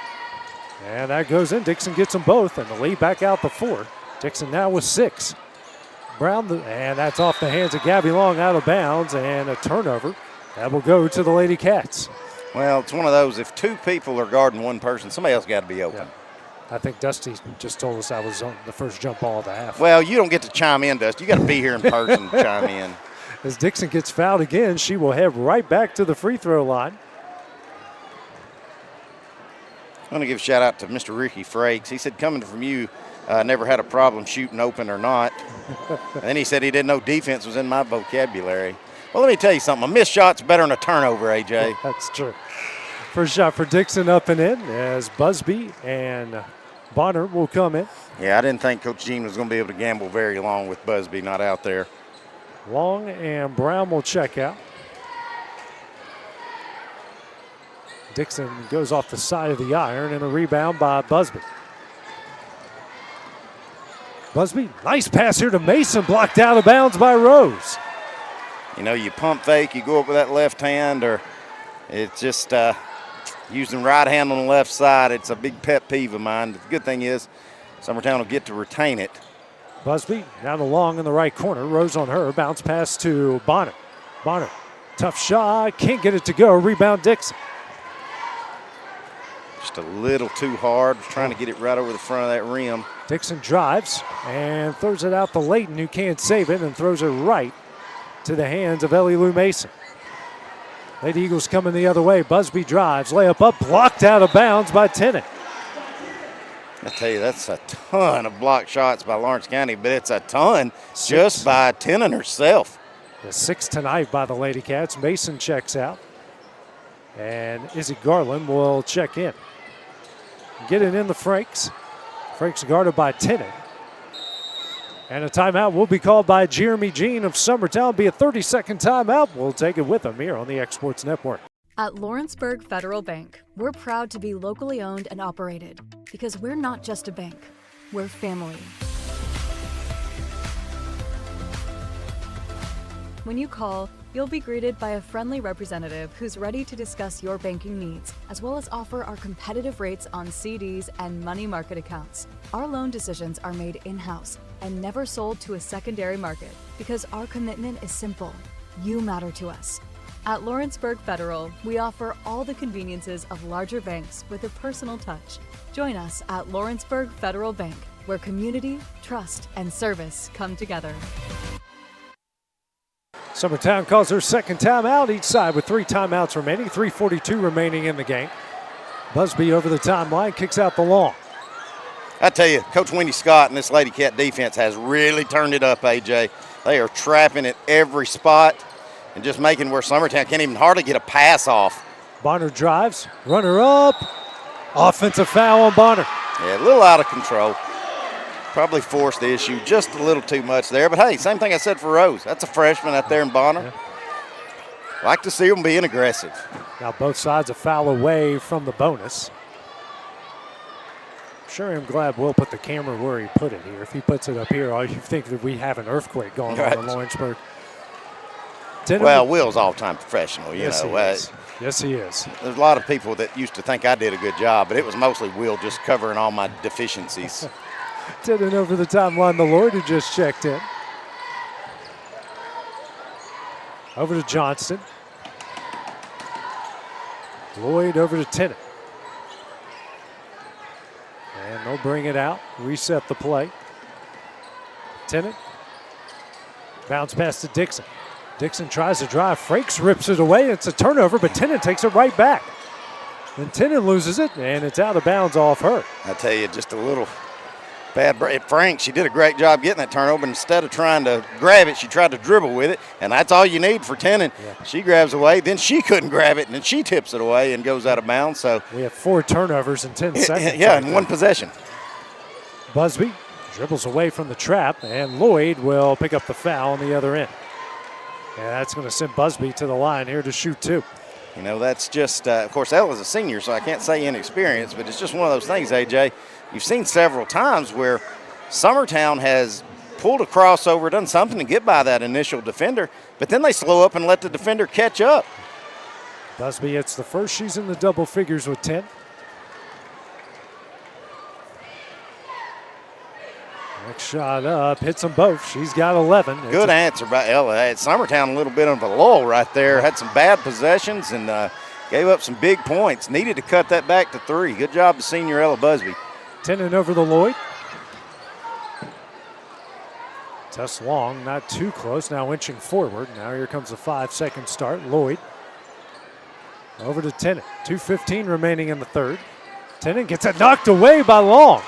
and that goes in. Dixon gets them both, and the lead back out to 4. Dixon now with 6. Brown, and that's off the hands of Gabby Long, out of bounds, and a turnover. That will go to the Lady Cats. Well, it's one of those, if 2 people are guarding one person, somebody else got to be open. Yeah. I think Dusty just told us that was on the first jump ball of the half. Well, you don't get to chime in, Dusty. You got to be here in person to chime in. As Dixon gets fouled again, she will head right back to the free throw line. I'm going to give a shout out to Mr. Ricky Frakes. He said, coming from you, never had a problem shooting open or not. And then he said he didn't know defense was in my vocabulary. Well, let me tell you something. A missed shot's better than a turnover, AJ. That's true. First shot for Dixon up and in as Busby and Bonner will come in. Yeah, I didn't think Coach Jean was going to be able to gamble very long with Busby not out there. Long and Brown will check out. Dixon goes off the side of the iron, and a rebound by Busby. Busby, nice pass here to Mason, blocked out of bounds by Rose. You know, you pump fake, you go up with that left hand, or it's just using right hand on the left side. It's a big pet peeve of mine. The good thing is Summertown will get to retain it. Busby down to Long in the right corner. Rose on her, bounce pass to Bonner. Bonner, tough shot, can't get it to go. Rebound Dixon. Just a little too hard, trying to get it right over the front of that rim. Dixon drives and throws it out to Layton, who can't save it, and throws it right to the hands of Ellie Lou Mason. Lady Eagles coming the other way. Busby drives, layup up, blocked out of bounds by Tennant. I tell you, that's a ton of block shots by Lawrence County, but it's a ton just by Tennant herself. The 6 tonight by the Lady Cats. Mason checks out, and Izzy Garland will check in. Get it in the Franks. Franks guarded by Tennant. And a timeout will be called by Jeremy Jean of Summertown. Be a 30-second timeout. We'll take it with him here on the Exports Network. At Lawrenceburg Federal Bank, we're proud to be locally owned and operated because we're not just a bank, we're family. When you call, you'll be greeted by a friendly representative who's ready to discuss your banking needs, as well as offer our competitive rates on CDs and money market accounts. Our loan decisions are made in-house and never sold to a secondary market because our commitment is simple. You matter to us. At Lawrenceburg Federal, we offer all the conveniences of larger banks with a personal touch. Join us at Lawrenceburg Federal Bank, where community, trust, and service come together. Summertown calls their second timeout, each side with 3 timeouts remaining, 3:42 remaining in the game. Busby over the timeline, kicks out the long. I tell you, Coach Wendy Scott and this Lady Cat defense has really turned it up, AJ. They are trapping at every spot and just making where Summertown can't even hardly get a pass off. Bonner drives, runner up, offensive foul on Bonner. Yeah, a little out of control. Probably forced the issue just a little too much there. But, hey, same thing I said for Rose. That's a freshman out there in Bonner. Yeah. Like to see them being aggressive. Now both sides a foul away from the bonus. Sure am glad Will put the camera where he put it here. If he puts it up here, all you think that we have an earthquake going on in Lawrenceburg. Well, Will's all-time professional, you yes, know. He is. Yes, he is. There's a lot of people that used to think I did a good job, but it was mostly Will just covering all my deficiencies. Tennant over the timeline, the Lord who just checked in. Over to Johnston. Lloyd over to Tennant. And they'll bring it out, reset the play. Tennant. Bounce pass to Dixon. Dixon tries to drive. Frakes rips it away. It's a turnover, but Tennant takes it right back. And Tennant loses it, and it's out of bounds off her. I tell you, just a little bad break. Frank, she did a great job getting that turnover, but instead of trying to grab it, she tried to dribble with it, and that's all you need for Tennant. Yeah. She grabs away, then she couldn't grab it, and then she tips it away and goes out of bounds. So we have 4 turnovers in 10 seconds. Yeah, in one possession. Busby dribbles away from the trap, and Lloyd will pick up the foul on the other end. And that's going to send Busby to the line here to shoot 2. You know, that's just, of course, Ella's a senior, so I can't say inexperienced, but it's just one of those things, AJ. You've seen several times where Summertown has pulled a crossover, done something to get by that initial defender, but then they slow up and let the defender catch up. Busby, it's the first she's in the double figures with 10. Next shot up, hits them both. She's got 11. Good answer by Ella. Had Summertown a little bit of a lull right there. Had some bad possessions and gave up some big points. Needed to cut that back to 3. Good job to senior Ella Busby. Tennant over the Lloyd. Test long, not too close. Now inching forward. Now here comes the 5-second start. Lloyd over to Tennant. 2:15 remaining in the third. Tennant gets it knocked away by Long.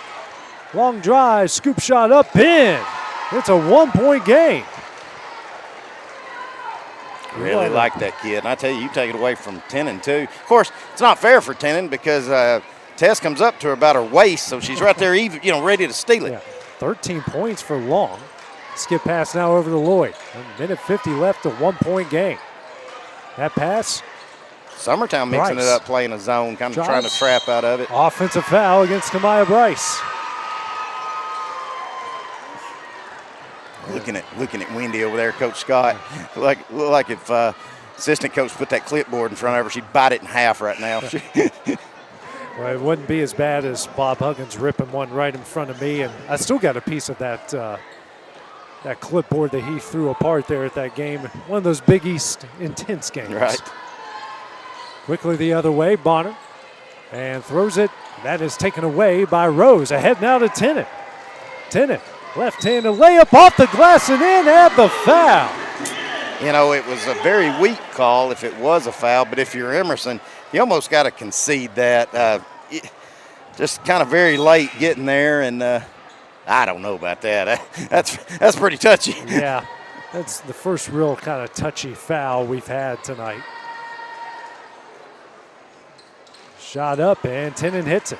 Long drive, scoop shot up, in. It's a 1-point game. Really like that kid. And I tell you, you take it away from Tennant, too. Of course, it's not fair for Tennant because Tess comes up to her about her waist, so she's right there, even, ready to steal it. Yeah. 13 points for Long. Skip pass now over to Lloyd. 1:50 left, a 1-point game. That pass. Summertown mixing it up, playing a zone, kind of trying to trap out of it. Offensive foul against Kamaya Bryce. Looking at Wendy over there, Coach Scott. Look like if assistant coach put that clipboard in front of her, she'd bite it in half right now. Well, it wouldn't be as bad as Bob Huggins ripping one right in front of me, and I still got a piece of that that clipboard that he threw apart there at that game. One of those Big East intense games. Right. Quickly the other way, Bonner, and throws it. That is taken away by Rose. Ahead now to Tennant. Tennant. Left-handed layup off the glass and in at the foul. You know, it was a very weak call if it was a foul, but if you're Emerson, you almost got to concede that. Just kind of very late getting there, and I don't know about that. That's pretty touchy. Yeah, that's the first real kind of touchy foul we've had tonight. Shot up, and Tennant hits it.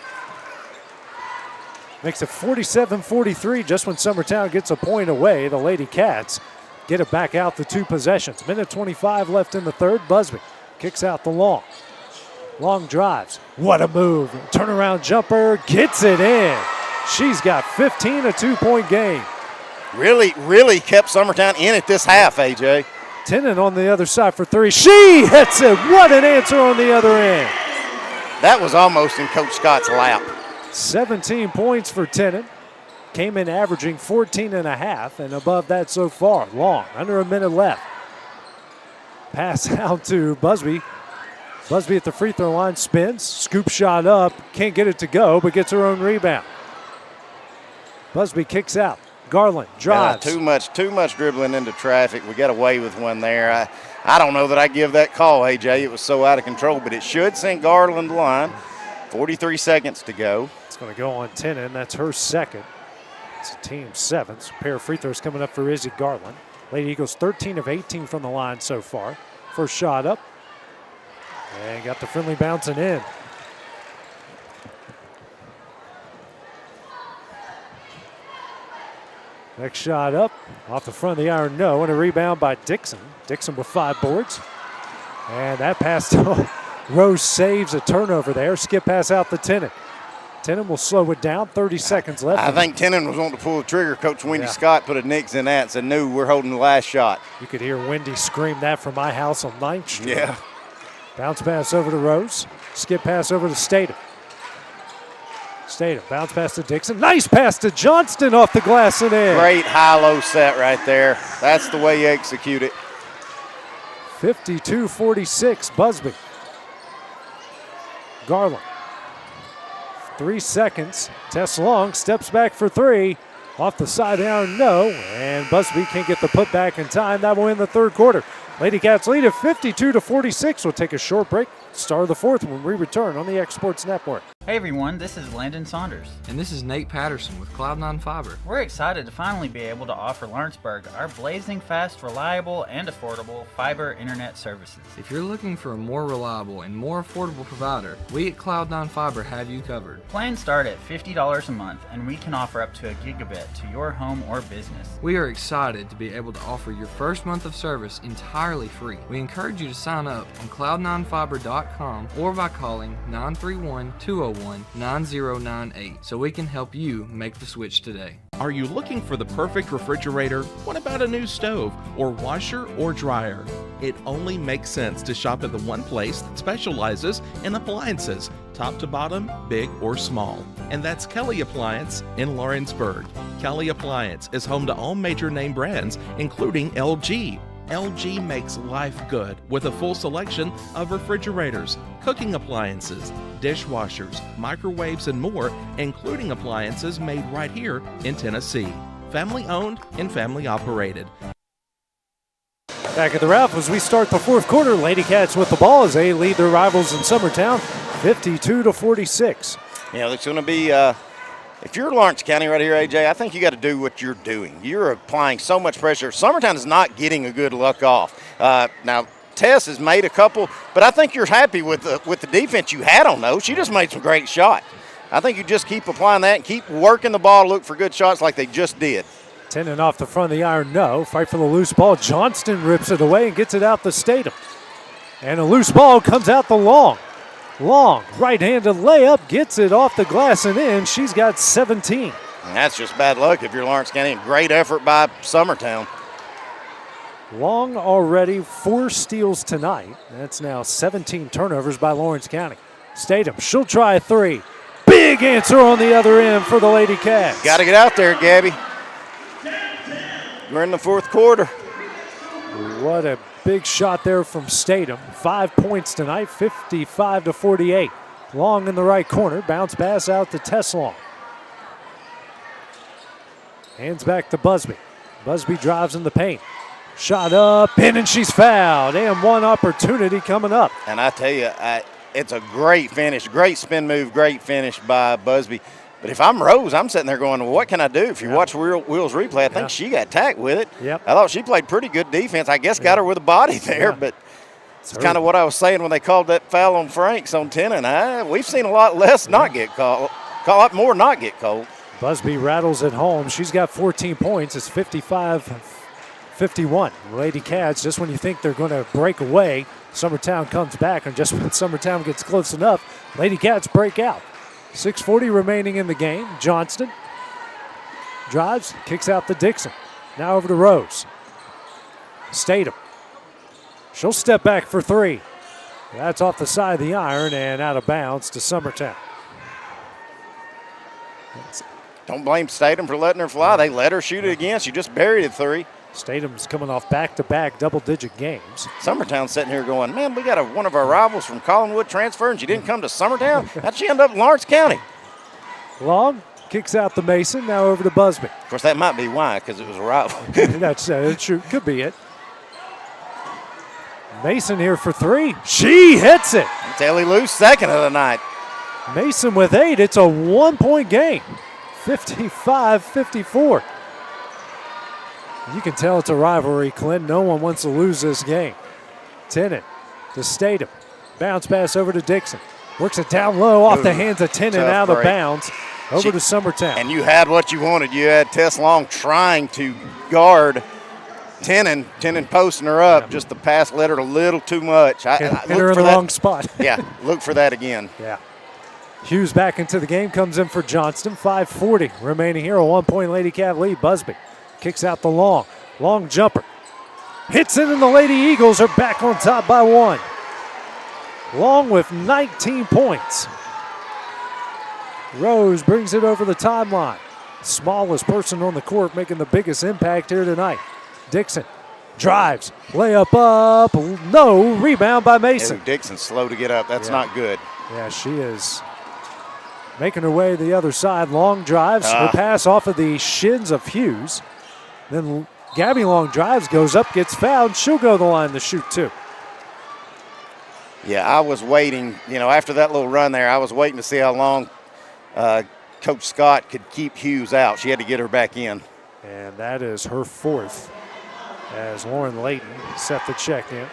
Makes it 47-43 just when Summertown gets a point away. The Lady Cats get it back out the 2 possessions. Minute 25 left in the third. Busby kicks out the long. Long drives. What a move. Turnaround jumper. Gets it in. She's got 15, a 2-point game. Really kept Summertown in it this half, AJ. Tennant on the other side for three. She hits it. What an answer on the other end. That was almost in Coach Scott's lap. 17 points for Tennant. Came in averaging 14.5 and above that so far. Long, under a minute left. Pass out to Busby. Busby at the free throw line, spins, scoop shot up, can't get it to go, but gets her own rebound. Busby kicks out. Garland drives. Yeah, too much dribbling into traffic. We got away with one there. I don't know that I give that call, AJ. It was so out of control, but it should send Garland to the line. 43 seconds to go. It's going to go on Tennant. That's her second. It's a team seventh. Pair of free throws coming up for Izzy Garland. Lady Eagles 13 of 18 from the line so far. First shot up. And got the friendly bouncing in. Next shot up, off the front of the iron, no, and a rebound by Dixon. Dixon with 5 boards. And that pass to Rose saves a turnover there. Skip pass out to Tennant. Tennant will slow it down, 30 seconds left. I think Tennant was wanting to pull the trigger. Coach Wendy Scott put a nix in that and said, no, we're holding the last shot. You could hear Wendy scream that from my house on 9th Street. Yeah. Bounce pass over to Rose. Skip pass over to Statham. Statham, bounce pass to Dixon. Nice pass to Johnston off the glass and in. Great high-low set right there. That's the way you execute it. 52-46, Busby. Garland. 3 seconds. Tess Long steps back for 3. Off the side down, no. And Busby can't get the putback in time. That will end the third quarter. Lady Cats lead at 52-46. We'll take a short break. Start of the fourth when we return on the X Sports Network. Hey everyone, this is Landon Saunders. And this is Nate Patterson with Cloud9 Fiber. We're excited to finally be able to offer Lawrenceburg our blazing fast, reliable, and affordable fiber internet services. If you're looking for a more reliable and more affordable provider, we at Cloud9 Fiber have you covered. Plans start at $50 a month, and we can offer up to a gigabit to your home or business. We are excited to be able to offer your first month of service entirely free. We encourage you to sign up on cloud9fiber.com or by calling 931-201-9098 so we can help you make the switch today. Are you looking for the perfect refrigerator? What about a new stove or washer or dryer? It only makes sense to shop at the one place that specializes in appliances, top to bottom, big or small. And that's Kelly Appliance in Lawrenceburg. Kelly Appliance is home to all major name brands, including LG. LG makes life good with a full selection of refrigerators, cooking appliances, dishwashers, microwaves, and more, including appliances made right here in Tennessee. Family owned and family operated. Back at the Ralph as we start the fourth quarter. Lady Cats with the ball as they lead their rivals in Summertown 52-46. Yeah, it's going to be if you're Lawrence County right here, AJ, I think you got to do what you're doing. You're applying so much pressure. Summertown is not getting a good look off. Now, Tess has made a couple, but I think you're happy with the defense you had on those. She just made some great shots. I think you just keep applying that and keep working the ball, look for good shots like they just did. Tennant off the front of the iron, no. Fight for the loose ball. Johnston rips it away and gets it out the Statham. And a loose ball comes out the Long. Long, right-handed layup, gets it off the glass and in. She's got 17. And that's just bad luck if you're Lawrence County. Great effort by Summertown. Long already 4 steals tonight. That's now 17 turnovers by Lawrence County. Statham, she'll try a 3. Big answer on the other end for the Lady Cats. Got to get out there, Gabby. We're in the fourth quarter. What a big shot there from Statham. 5 points tonight, 55-48. Long in the right corner. Bounce pass out to Tess Long. Hands back to Busby. Busby drives in the paint. Shot up, in, and she's fouled. And one opportunity coming up. And I tell you, it's a great finish, great spin move, great finish by Busby. But if I'm Rose, I'm sitting there going, well, what can I do? If you watch Will's replay, I think she got tagged with it. Yep. I thought she played pretty good defense. I guess got her with a body there, but it's kind of what I was saying when they called that foul on Franks on Tennant. We've seen a lot less not get called, a lot more not get called. Busby rattles at home. She's got 14 points. It's 55-51. Lady Cats, just when you think they're going to break away, Summertown comes back, and just when Summertown gets close enough, Lady Cats break out. 6:40 remaining in the game. Johnston drives, kicks out to Dixon. Now over to Rose. Statham She'll step back for three. That's off the side of the iron and out of bounds to Summertown. Don't blame Statham for letting her fly. They let her shoot it again. She just buried it three. Statham's coming off back-to-back double-digit games. Summertown sitting here going, man, we got one of our rivals from Collinwood transfer, and she didn't come to Summertown. How'd she end up in Lawrence County? Long kicks out the Mason, now over to Busby. Of course, that might be why, because it was a rival. That's could be it. Mason here for three. She hits it. It's Ellie Lou's second of the night. Mason with 8. It's a 1-point game. 55-54. You can tell it's a rivalry, Clint. No one wants to lose this game. Tennant to Statham. Bounce pass over to Dixon. Works it down low off the hands of Tennant, out of bounds. Over to Summertown. And you had what you wanted. You had Tess Long trying to guard Tennant posting her up. Just the pass led her a little too much. Hit her in the wrong spot. Yeah, look for that again. Yeah. Hughes back into the game, comes in for Johnston. 5:40 remaining here, a 1-point Lady Cat lead. Busby kicks out the long jumper. Hits it, and the Lady Eagles are back on top by 1. Long with 19 points. Rose brings it over the timeline. Smallest person on the court making the biggest impact here tonight. Dixon drives, layup up, no, rebound by Mason. Dixon's slow to get up. That's not good. Yeah, she is making her way to the other side. Long drives, her pass off of the shins of Hughes. Then Gabby Long drives, goes up, gets fouled. She'll go to the line to shoot too. Yeah, I was waiting. After that little run there, I was waiting to see how long Coach Scott could keep Hughes out. She had to get her back in. And that is her 4th as Lauren Layton set the check in.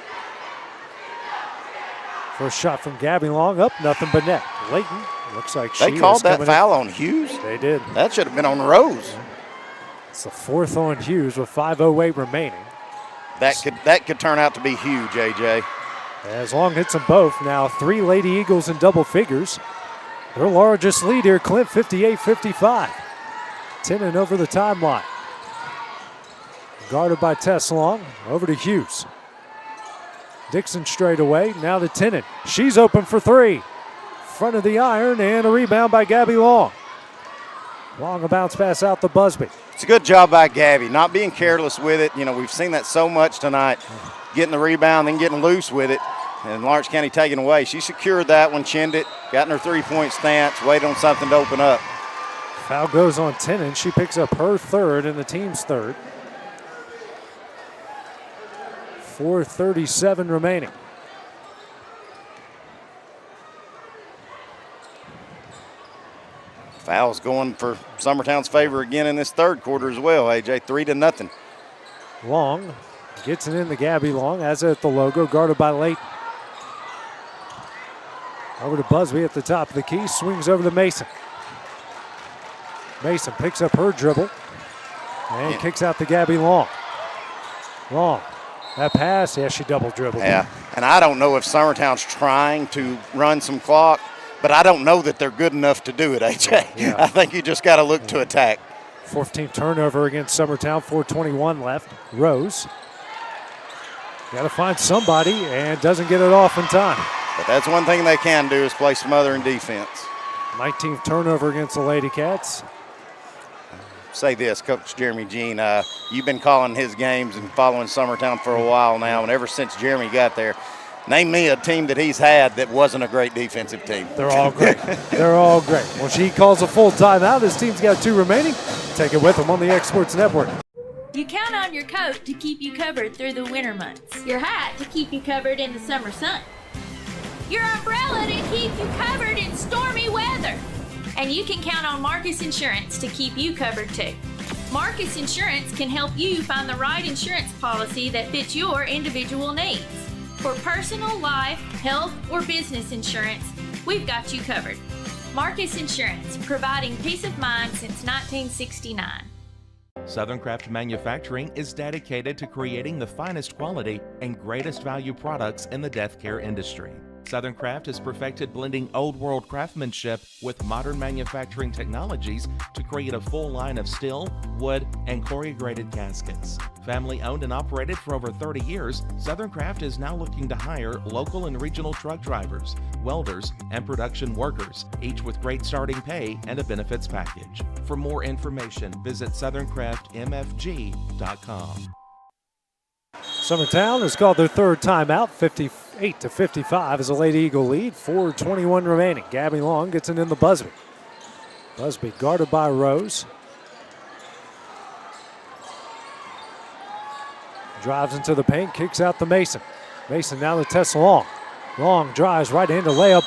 First shot from Gabby Long, up, nothing but net. Layton looks like they called that foul on Hughes? They did. That should have been on Rose. It's the 4th on Hughes with 5:08 remaining. That could turn out to be huge, AJ. As Long hits them both. Now 3 Lady Eagles in double figures. Their largest lead here, Clint, 58-55. Tennant over the timeline. Guarded by Tess Long. Over to Hughes. Dixon straight away. Now to Tennant. She's open for 3. Front of the iron, and a rebound by Gabby Long. Long, a bounce pass out to Busby. It's a good job by Gabby, not being careless with it. We've seen that so much tonight. Getting the rebound, then getting loose with it. And Lawrence County taking away. She secured that one, chinned it, got in her 3-point stance, waited on something to open up. Foul goes on Tennant. She picks up her 3rd and the team's 3rd. 4:37 remaining. Foul's going for Summertown's favor again in this 3rd quarter as well, AJ. 3-0. Long gets it in to Gabby Long, has it at the logo, guarded by Layton. Over to Busby at the top of the key, swings over to Mason. Mason picks up her dribble and kicks out to Gabby Long. Long, that pass, she double dribbled. Yeah, and I don't know if Summertown's trying to run some clock, but I don't know that they're good enough to do it, AJ. Yeah. I think you just got to look to attack. 14th turnover against Summertown, 4:21 left. Rose. Got to find somebody and doesn't get it off in time. But that's one thing they can do is play smothering defense. 19th turnover against the Lady Cats. Say this, Coach Jeremy Jean, you've been calling his games and following Summertown for a while now, and ever since Jeremy got there, name me a team that he's had that wasn't a great defensive team. They're all great. They're all great. Well, she calls a full timeout. His team's got 2 remaining. Take it with them on the X Sports Network. You count on your coat to keep you covered through the winter months, your hat to keep you covered in the summer sun, your umbrella to keep you covered in stormy weather. And you can count on Marcus Insurance to keep you covered too. Marcus Insurance can help you find the right insurance policy that fits your individual needs. For personal, life, health, or business insurance, we've got you covered. Marcus Insurance, providing peace of mind since 1969. Southern Craft Manufacturing is dedicated to creating the finest quality and greatest value products in the death care industry. Southern Craft has perfected blending old world craftsmanship with modern manufacturing technologies to create a full line of steel, wood, and corrugated caskets. Family owned and operated for over 30 years, Southern Craft is now looking to hire local and regional truck drivers, welders, and production workers, each with great starting pay and a benefits package. For more information, visit southerncraftmfg.com. Summertown has called their third timeout, 58-55 as a Lady Eagle lead, 4:21 remaining. Gabby Long gets it in the Busby. Busby guarded by Rose. Drives into the paint, kicks out to Mason. Mason now to Tess Long. Long drives right into layup,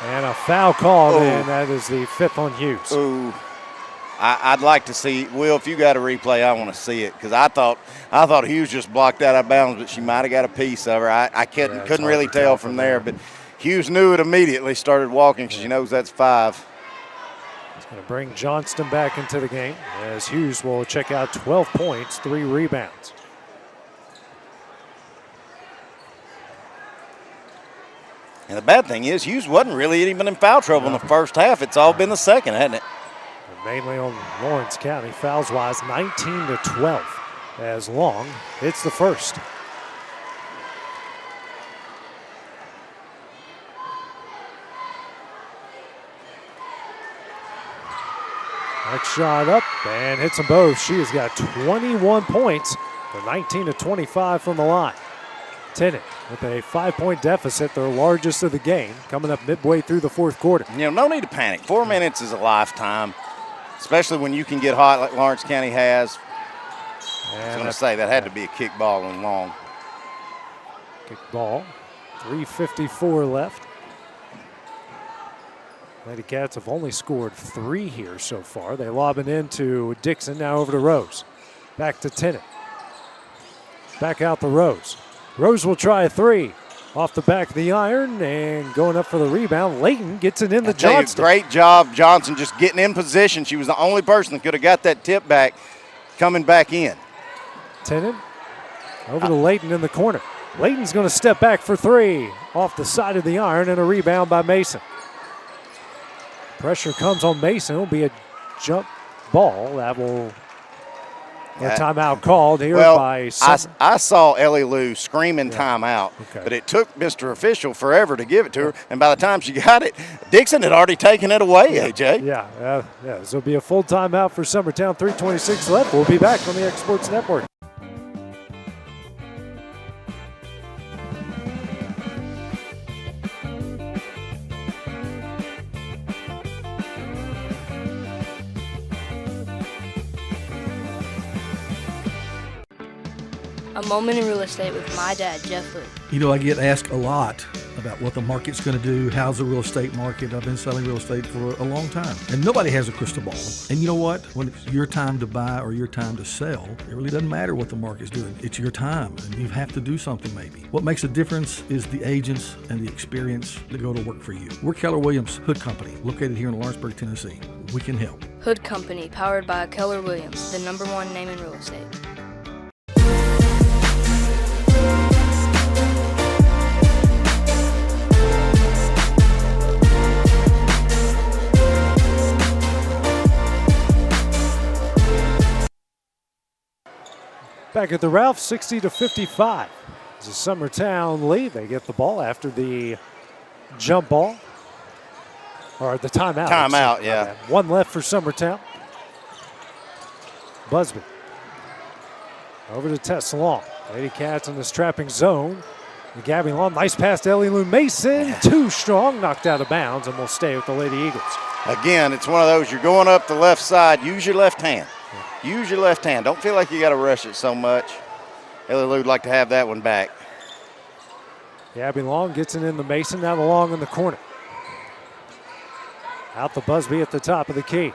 and a foul called, and that is the 5th on Hughes. Ooh. I'd like to see, Will, if you got a replay, I want to see it, because I thought Hughes just blocked that out of bounds, but she might have got a piece of her. I couldn't really tell from there, but Hughes knew it immediately, started walking because she knows that's 5. It's going to bring Johnston back into the game as Hughes will check out 12 points, 3 rebounds. And the bad thing is Hughes wasn't really even in foul trouble in the first half. It's all been the second, hasn't it? Mainly on Lawrence County, fouls-wise, 19-12 as Long hits the first. Next shot up and hits them both. She has got 21 points for 19-25 from the line. Tennant with a 5-point deficit, their largest of the game, coming up midway through the fourth quarter. You know, no need to panic. 4 minutes is a lifetime, especially when you can get hot like Lawrence County has. I was going to say that had to be a kick ball and Long. Kick ball, 3:54 left. Lady Cats have only scored 3 here so far. They lob it into Dixon, now over to Rose. Back to Tennant. Back out to Rose. Rose will try a 3 off the back of the iron and going up for the rebound. Layton gets it in the Johnston. Great job, Johnson, just getting in position. She was the only person that could have got that tip back coming back in. Tennant over to Layton in the corner. Layton's going to step back for 3 off the side of the iron and a rebound by Mason. Pressure comes on Mason. It'll be a jump ball that will a timeout called here by I saw Ellie Lou screaming timeout, but it took Mr. Official forever to give it to her, and by the time she got it, Dixon had already taken it away, AJ. Yeah, this will be a full timeout for Summertown, 3:26 left. We'll be back on the X Sports Network. A moment in real estate with my dad, Jeff Lee. You know, I get asked a lot about what the market's going to do. How's the real estate market? I've been selling real estate for a long time, and nobody has a crystal ball. And you know what? When it's your time to buy or your time to sell, it really doesn't matter what the market's doing. It's your time, and you have to do something maybe. What makes a difference is the agents and the experience that go to work for you. We're Keller Williams Hood Company, located here in Lawrenceburg, Tennessee. We can help. Hood Company, powered by Keller Williams, the #1 name in real estate. Back at the Ralph, 60-55. It's a Summertown lead. They get the ball after the jump ball, or the timeout. Timeout, yeah. 1 left for Summertown. Busby over to Tess Long. Lady Cats in this trapping zone. And Gabby Long, nice pass to Ellie Lou Mason. Too strong, knocked out of bounds, and will stay with the Lady Eagles. Again, it's one of those, you're going up the left side, use your left hand. Use your left hand. Don't feel like you got to rush it so much. Ellie Lou would like to have that one back. Gabby Long gets it in the Mason, now the Long in the corner. Out the Busby at the top of the key.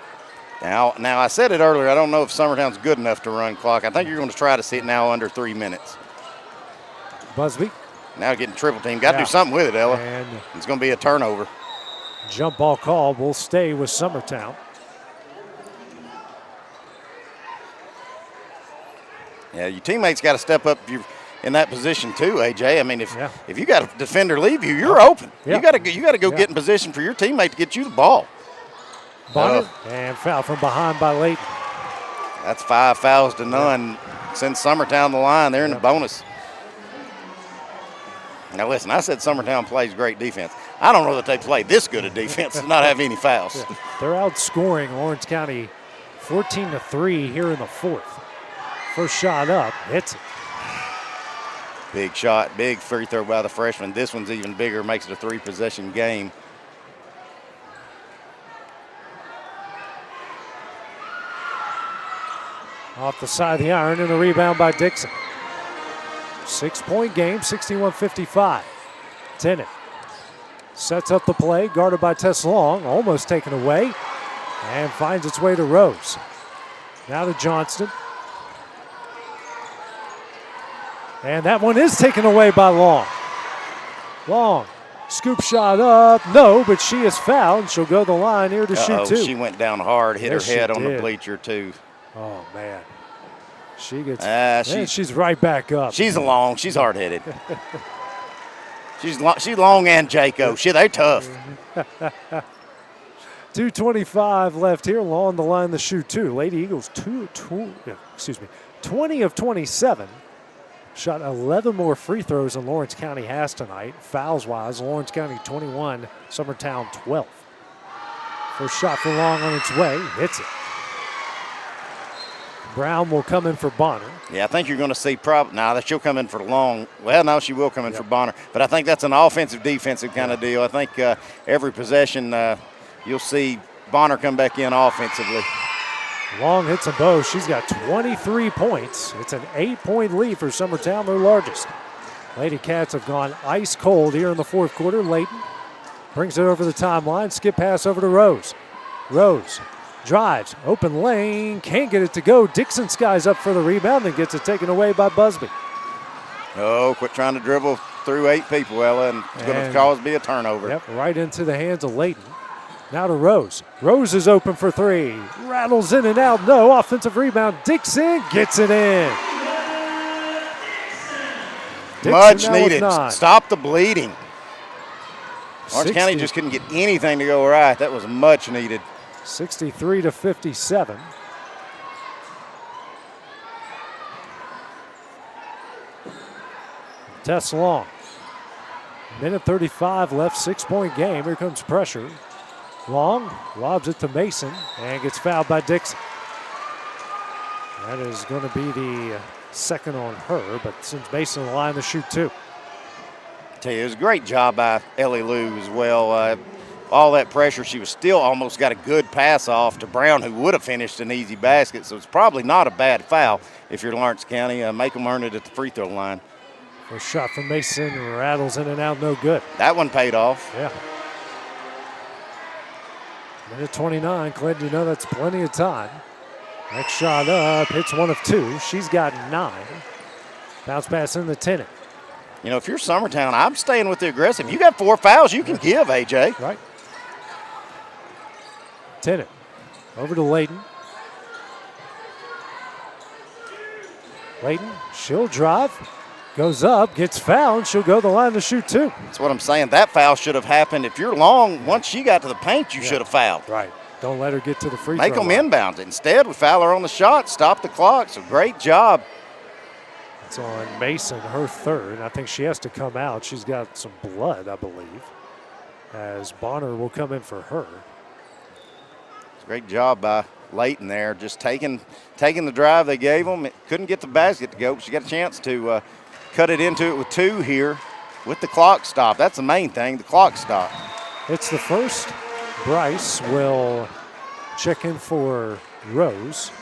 Now I said it earlier, I don't know if Summertown's good enough to run clock. I think you're going to try to see it now under 3 minutes. Busby. Now getting triple team. Got to do something with it, Ella. And it's going to be a turnover. Jump ball call will stay with Summertown. Yeah, your teammates got to step up if you're in that position too, AJ. I mean, if you got a defender leave you, you're open. Yeah. You got to go get in position for your teammate to get you the ball. Bonner and foul from behind by Layton. That's 5 fouls to none. send Summertown the line. They're in the bonus. Now, listen, I said Summertown plays great defense. I don't know that they play this good a defense to not have any fouls. Yeah. They're outscoring Lawrence County 14-3 here in the fourth. First shot up, hits it. Big shot, big free throw by the freshman. This one's even bigger, makes it a 3-possession game. Off the side of the iron and a rebound by Dixon. 6-point game, 61-55. Tennant sets up the play, guarded by Tess Long, almost taken away, and finds its way to Rose. Now to Johnston. And that one is taken away by Long. Long, scoop shot up, no, but she is fouled. She'll go the line here to shoot two. She went down hard, hit Yes, her head she on did. the bleacher too. Oh, man. She gets, she's right back up. She's long, she's hard-headed. she's long and Jaco. Shit, they tough. 2:25 left here. Long the line to shoot two. Lady Eagles 20 of 27. Shot 11 more free throws than Lawrence County has tonight. Fouls-wise, Lawrence County 21, Summertown 12. First shot for Long on its way. Hits it. Brown will come in for Bonner. Yeah, I think you're going to see that she'll come in for Long. Well, no, she will come in for Bonner. But I think that's an offensive-defensive kind of deal. I think every possession you'll see Bonner come back in offensively. Long hits them both. She's got 23 points. It's an 8-point lead for Summertown, their largest. Lady Cats have gone ice cold here in the fourth quarter. Layton brings it over the timeline. Skip pass over to Rose. Rose drives, open lane, can't get it to go. Dixon skies up for the rebound and gets it taken away by Busby. Oh, quit trying to dribble through 8 people, Ella, and it's going to cause me a turnover. Yep, right into the hands of Layton. Now to Rose. Rose is open for three. Rattles in and out. No offensive rebound. Dixon gets it in. Dixon Much now with needed. 9. Stop the bleeding. Lawrence County just couldn't get anything to go right. That was much needed. 63-57. Tess Long. Minute 35 left, 6-point game. Here comes pressure. Long lobs it to Mason and gets fouled by Dixon. That is going to be the second on her, but sends Mason the line to shoot two. Tell you, it was a great job by Ellie Lou as well. All that pressure, she was still almost got a good pass off to Brown, who would have finished an easy basket. So it's probably not a bad foul if you're Lawrence County. Make them earn it at the free throw line. First shot from Mason rattles in and out, no good. That one paid off. Yeah. Minute 29, Clinton, you know that's plenty of time. Next shot up, hits one of two. She's got 9. Bounce pass in the Tennant. You know, if you're Summertown, I'm staying with the aggressive. You got 4 fouls, you can give, AJ. Right. Tennant over to Layton. Layton, she'll drive, goes up, gets fouled. She'll go the line to shoot two. That's what I'm saying. That foul should have happened. If you're Long, once she got to the paint, you should have fouled. Right. Don't let her get to the free Make throw them line. inbound. Instead, we foul her on the shot, stop the clock. So great job. It's on Mason, her third. I think she has to come out. She's got some blood, I believe, as Bonner will come in for her. Great job by Layton there, just taking the drive they gave them. It couldn't get the basket to go, but she got a chance to cut it into it with 2 here with the clock stop. That's the main thing, the clock stop. It's the first. Bryce will check in for Rose.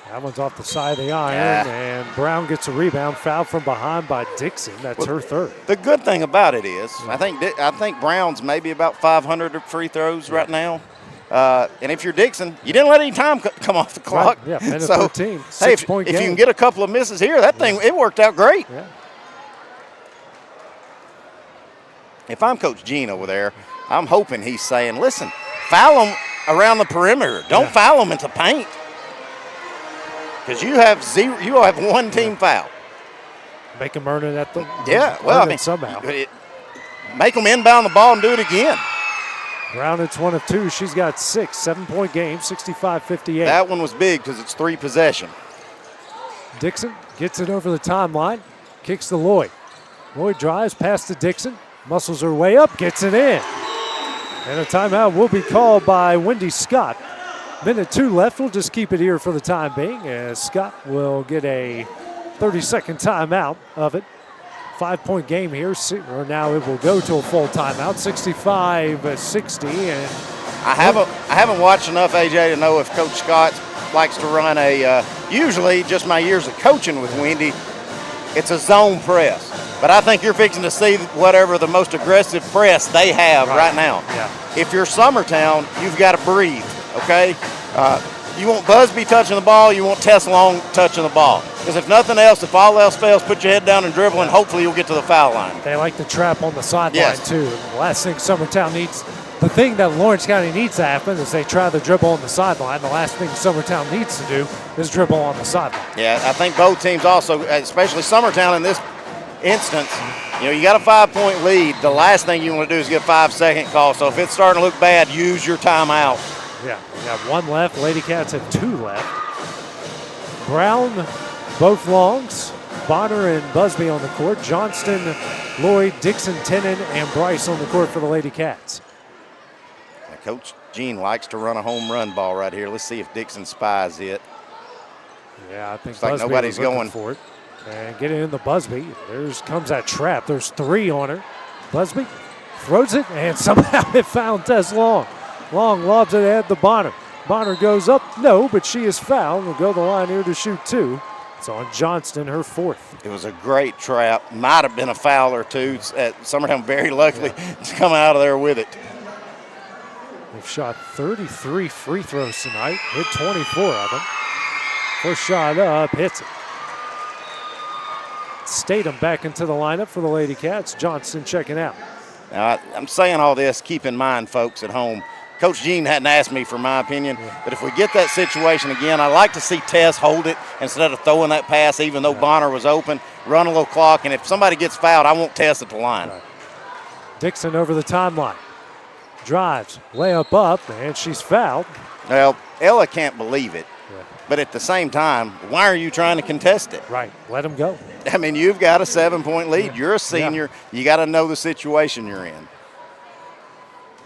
That one's off the side of the iron, and Brown gets a rebound. Foul from behind by Dixon. That's her third. The good thing about it is, I think Brown's maybe about 500 free throws right now. And if you're Dixon, you didn't let any time come off the clock. Right. Yeah, minute so, 13, hey, 6-point if game. you can get a couple of misses here, that thing, it worked out great. Yeah. If I'm Coach Gene over there, I'm hoping he's saying, listen, foul them around the perimeter. Don't foul them into paint. Because you will have 1 team foul. Make them earn it at the well, I mean, somehow. Make them inbound the ball and do it again. Brown, it's one of two. She's got 6, 7-point game, 65-58. That one was big because it's 3 possession. Dixon gets it over the timeline, kicks to Lloyd. Lloyd drives past to Dixon, muscles her way up, gets it in. And a timeout will be called by Wendy Scott. Minute 2 left. We'll just keep it here for the time being as Scott will get a 30-second timeout of it. 5-point game here, or now it will go to a full timeout, 65-60. And I haven't watched enough, AJ, to know if Coach Scott likes to run usually just my years of coaching with Wendy, it's a zone press. But I think you're fixing to see whatever the most aggressive press they have right now. Yeah. If you're Summertown, you've got to breathe, okay? You want Busby touching the ball, you want Tess Long touching the ball. Because if nothing else, if all else fails, put your head down and dribble, and hopefully you'll get to the foul line. They like the trap on the sideline, yes. too. The last thing Summertown needs, the thing that Lawrence County needs to happen is they try the dribble on the sideline. The last thing Summertown needs to do is dribble on the sideline. Yeah, I think both teams also, especially Summertown in this instance, you got a 5-point lead. The last thing you want to do is get a 5-second call. So if it's starting to look bad, use your timeout. Yeah, we got 1 left. Lady Cats have 2 left. Brown, both longs. Bonner and Busby on the court. Johnston, Lloyd, Dixon, Tennant, and Bryce on the court for the Lady Cats. Coach Jean likes to run a home run ball right here. Let's see if Dixon spies it. Yeah, I think looks like Busby nobody's was looking going for it. And get it in the Busby. Comes that trap. There's 3 on her. Busby throws it, and somehow it found Tess Long. Long lobs it ahead to Bonner. Bonner goes up. No, but she is fouled. Will go to the line here to shoot 2. It's on Johnston, her 4th. It was a great trap. Might have been a foul or 2. Summertown very luckily to come out of there with it. They've shot 33 free throws tonight. Hit 24 of them. First shot up, hits it. Statham back into the lineup for the Lady Cats. Johnston checking out. Now, I'm saying all this, keep in mind, folks at home, Coach Jean hadn't asked me for my opinion, but if we get that situation again, I like to see Tess hold it instead of throwing that pass, even though Bonner was open, run a little clock, and if somebody gets fouled, I want Tess at the line. Right. Dixon over the timeline. Drives, layup up, and she's fouled. Well, Ella can't believe it, but at the same time, why are you trying to contest it? Right, let them go. I mean, you've got a 7-point lead. You're a senior. You got to know the situation you're in.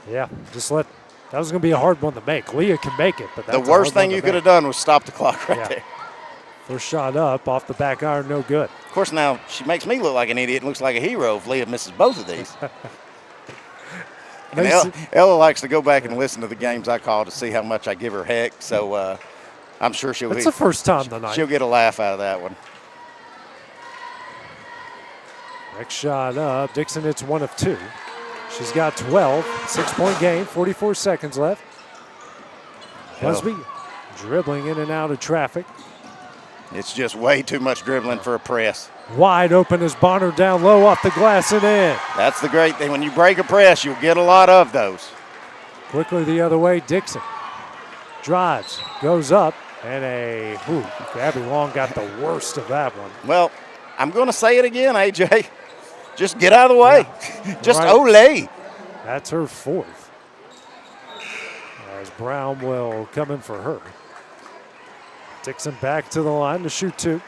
Yeah, that was going to be a hard one to make. Leah can make it, but that's the worst thing you could have done was stop the clock right there. First shot up, off the back iron, no good. Of course, now she makes me look like an idiot and looks like a hero if Leah misses both of these. And Ella likes to go back and listen to the games I call to see how much I give her heck, so I'm sure she'll That's the first time tonight. She'll get a laugh out of that one. Next shot up. Dixon hits 1 of 2. She's got 12. 6-point game, 44 seconds left. Busby dribbling in and out of traffic. It's just way too much dribbling for a press. Wide open as Bonner down low off the glass and in. That's the great thing. When you break a press, you'll get a lot of those. Quickly the other way, Dixon drives, goes up, and Gabby Long got the worst of that one. Well, I'm going to say it again, AJ. Just get out of the way. Yeah. Just ole. That's her 4th. As Brown will come in for her. Dixon back to the line to shoot 2. Of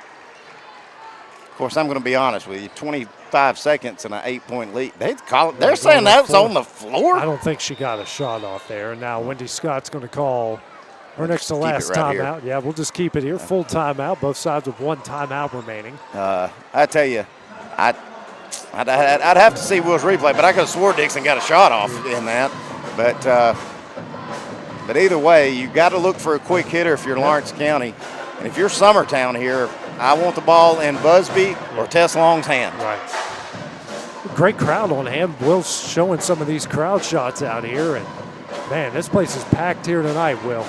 course, I'm going to be honest with you. 25 seconds and an 8-point lead. They're saying that was on the floor? I don't think she got a shot off there. And now Wendy Scott's going to call her next to last timeout. Yeah, we'll just keep it here. Full timeout. Both sides with 1 timeout remaining. I tell you, I'd have to see Will's replay, but I could have swore Dixon got a shot off in that. But either way, you got to look for a quick hitter if you're Lawrence County. And if you're Summertown here, I want the ball in Busby or Tess Long's hand. Right. Great crowd on hand. Will's showing some of these crowd shots out here. And, man, this place is packed here tonight, Will.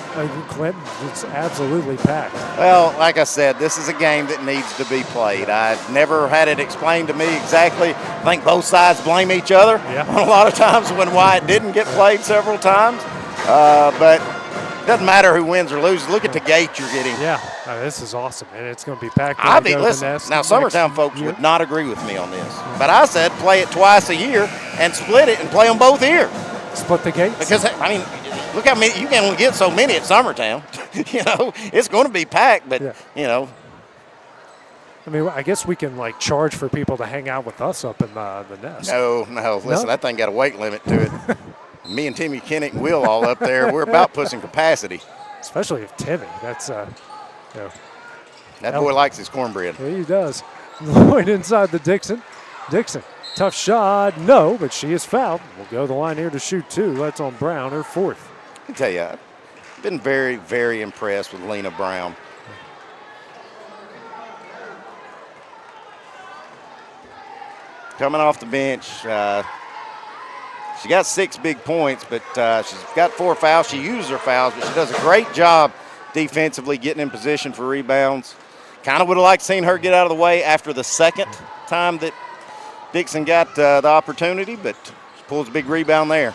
Clinton, it's absolutely packed. Well, like I said, this is a game that needs to be played. I've never had it explained to me exactly. I think both sides blame each other on a lot of times why it didn't get played several times. But it doesn't matter who wins or loses. Look at the gate you're getting. Yeah, this is awesome, and it's going to be packed. Listen, now Summertown folks would not agree with me on this, but I said play it twice a year and split it and play them both here. Split the gates. Because, I mean, look how many, you can only get so many at Summertown. It's going to be packed, but, I mean, I guess we can, like, charge for people to hang out with us up in the nest. No. Listen, that thing got a weight limit to it. Me and Timmy Kinnick and Will all up there, we're about pushing capacity. Especially if Timmy, that's, that boy likes his cornbread. Yeah, he does. Lloyd inside the Dixon. Dixon, tough shot. No, but she is fouled. We'll go to the line here to shoot 2. That's on Brown, her 4th. I can tell you, I've been very, very impressed with Lena Brown. Coming off the bench, she got 6 big points, but she's got 4 fouls. She uses her fouls, but she does a great job defensively getting in position for rebounds. Kind of would have liked seeing her get out of the way after the second time that Dixon got the opportunity, but she pulls a big rebound there.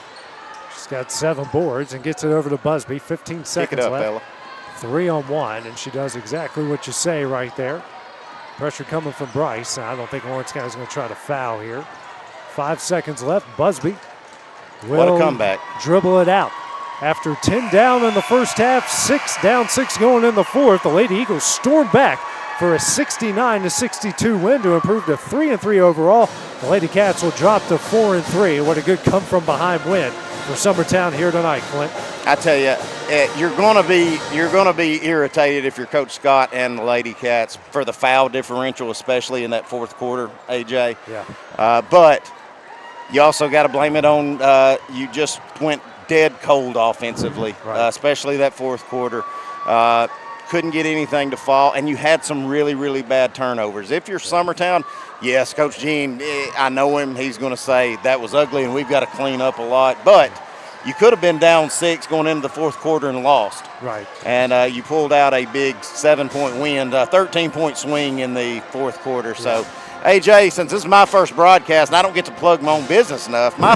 She's got 7 boards and gets it over to Busby. 15 seconds Pick it up, left. Ella. 3 on 1, and she does exactly what you say right there. Pressure coming from Bryce. I don't think Lawrence County is going to try to foul here. 5 seconds left. Busby What a will comeback. dribble it out. After 10 down in the first half, 6 down, 6 going in the fourth, the Lady Eagles storm back for a 69-62 win to improve to 3-3 overall. The Lady Cats will drop to 4-3. What a good come-from-behind win for Summertown here tonight, Clint. I tell you, you're going to be irritated if you're Coach Scott and the Lady Cats for the foul differential, especially in that fourth quarter, AJ. Yeah. But you also got to blame it on you just went dead cold offensively, especially that fourth quarter. Couldn't get anything to fall, and you had some really, really bad turnovers. If you're Summertown, yes, Coach Gene, I know him. He's going to say that was ugly and we've got to clean up a lot. But you could have been down 6 going into the fourth quarter and lost. Right. And you pulled out a big 7-point win, 13-point swing in the fourth quarter. So, AJ, since this is my first broadcast and I don't get to plug my own business enough, my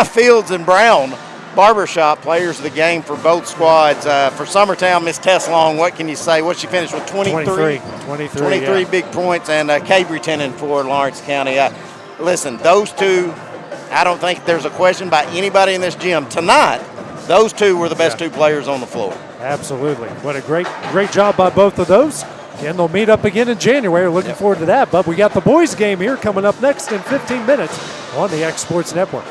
Fields and Brown barbershop players of the game for both squads. For Summertown, Miss Tess Long, what can you say? What she finished with 23 big points, and Kay Bretanen for Lawrence County. Listen, those two, I don't think there's a question by anybody in this gym tonight. Those two were the best 2 players on the floor. Absolutely. What a great job by both of those. And they'll meet up again in January. Looking forward to that. But we got the boys game here coming up next in 15 minutes on the X Sports Network.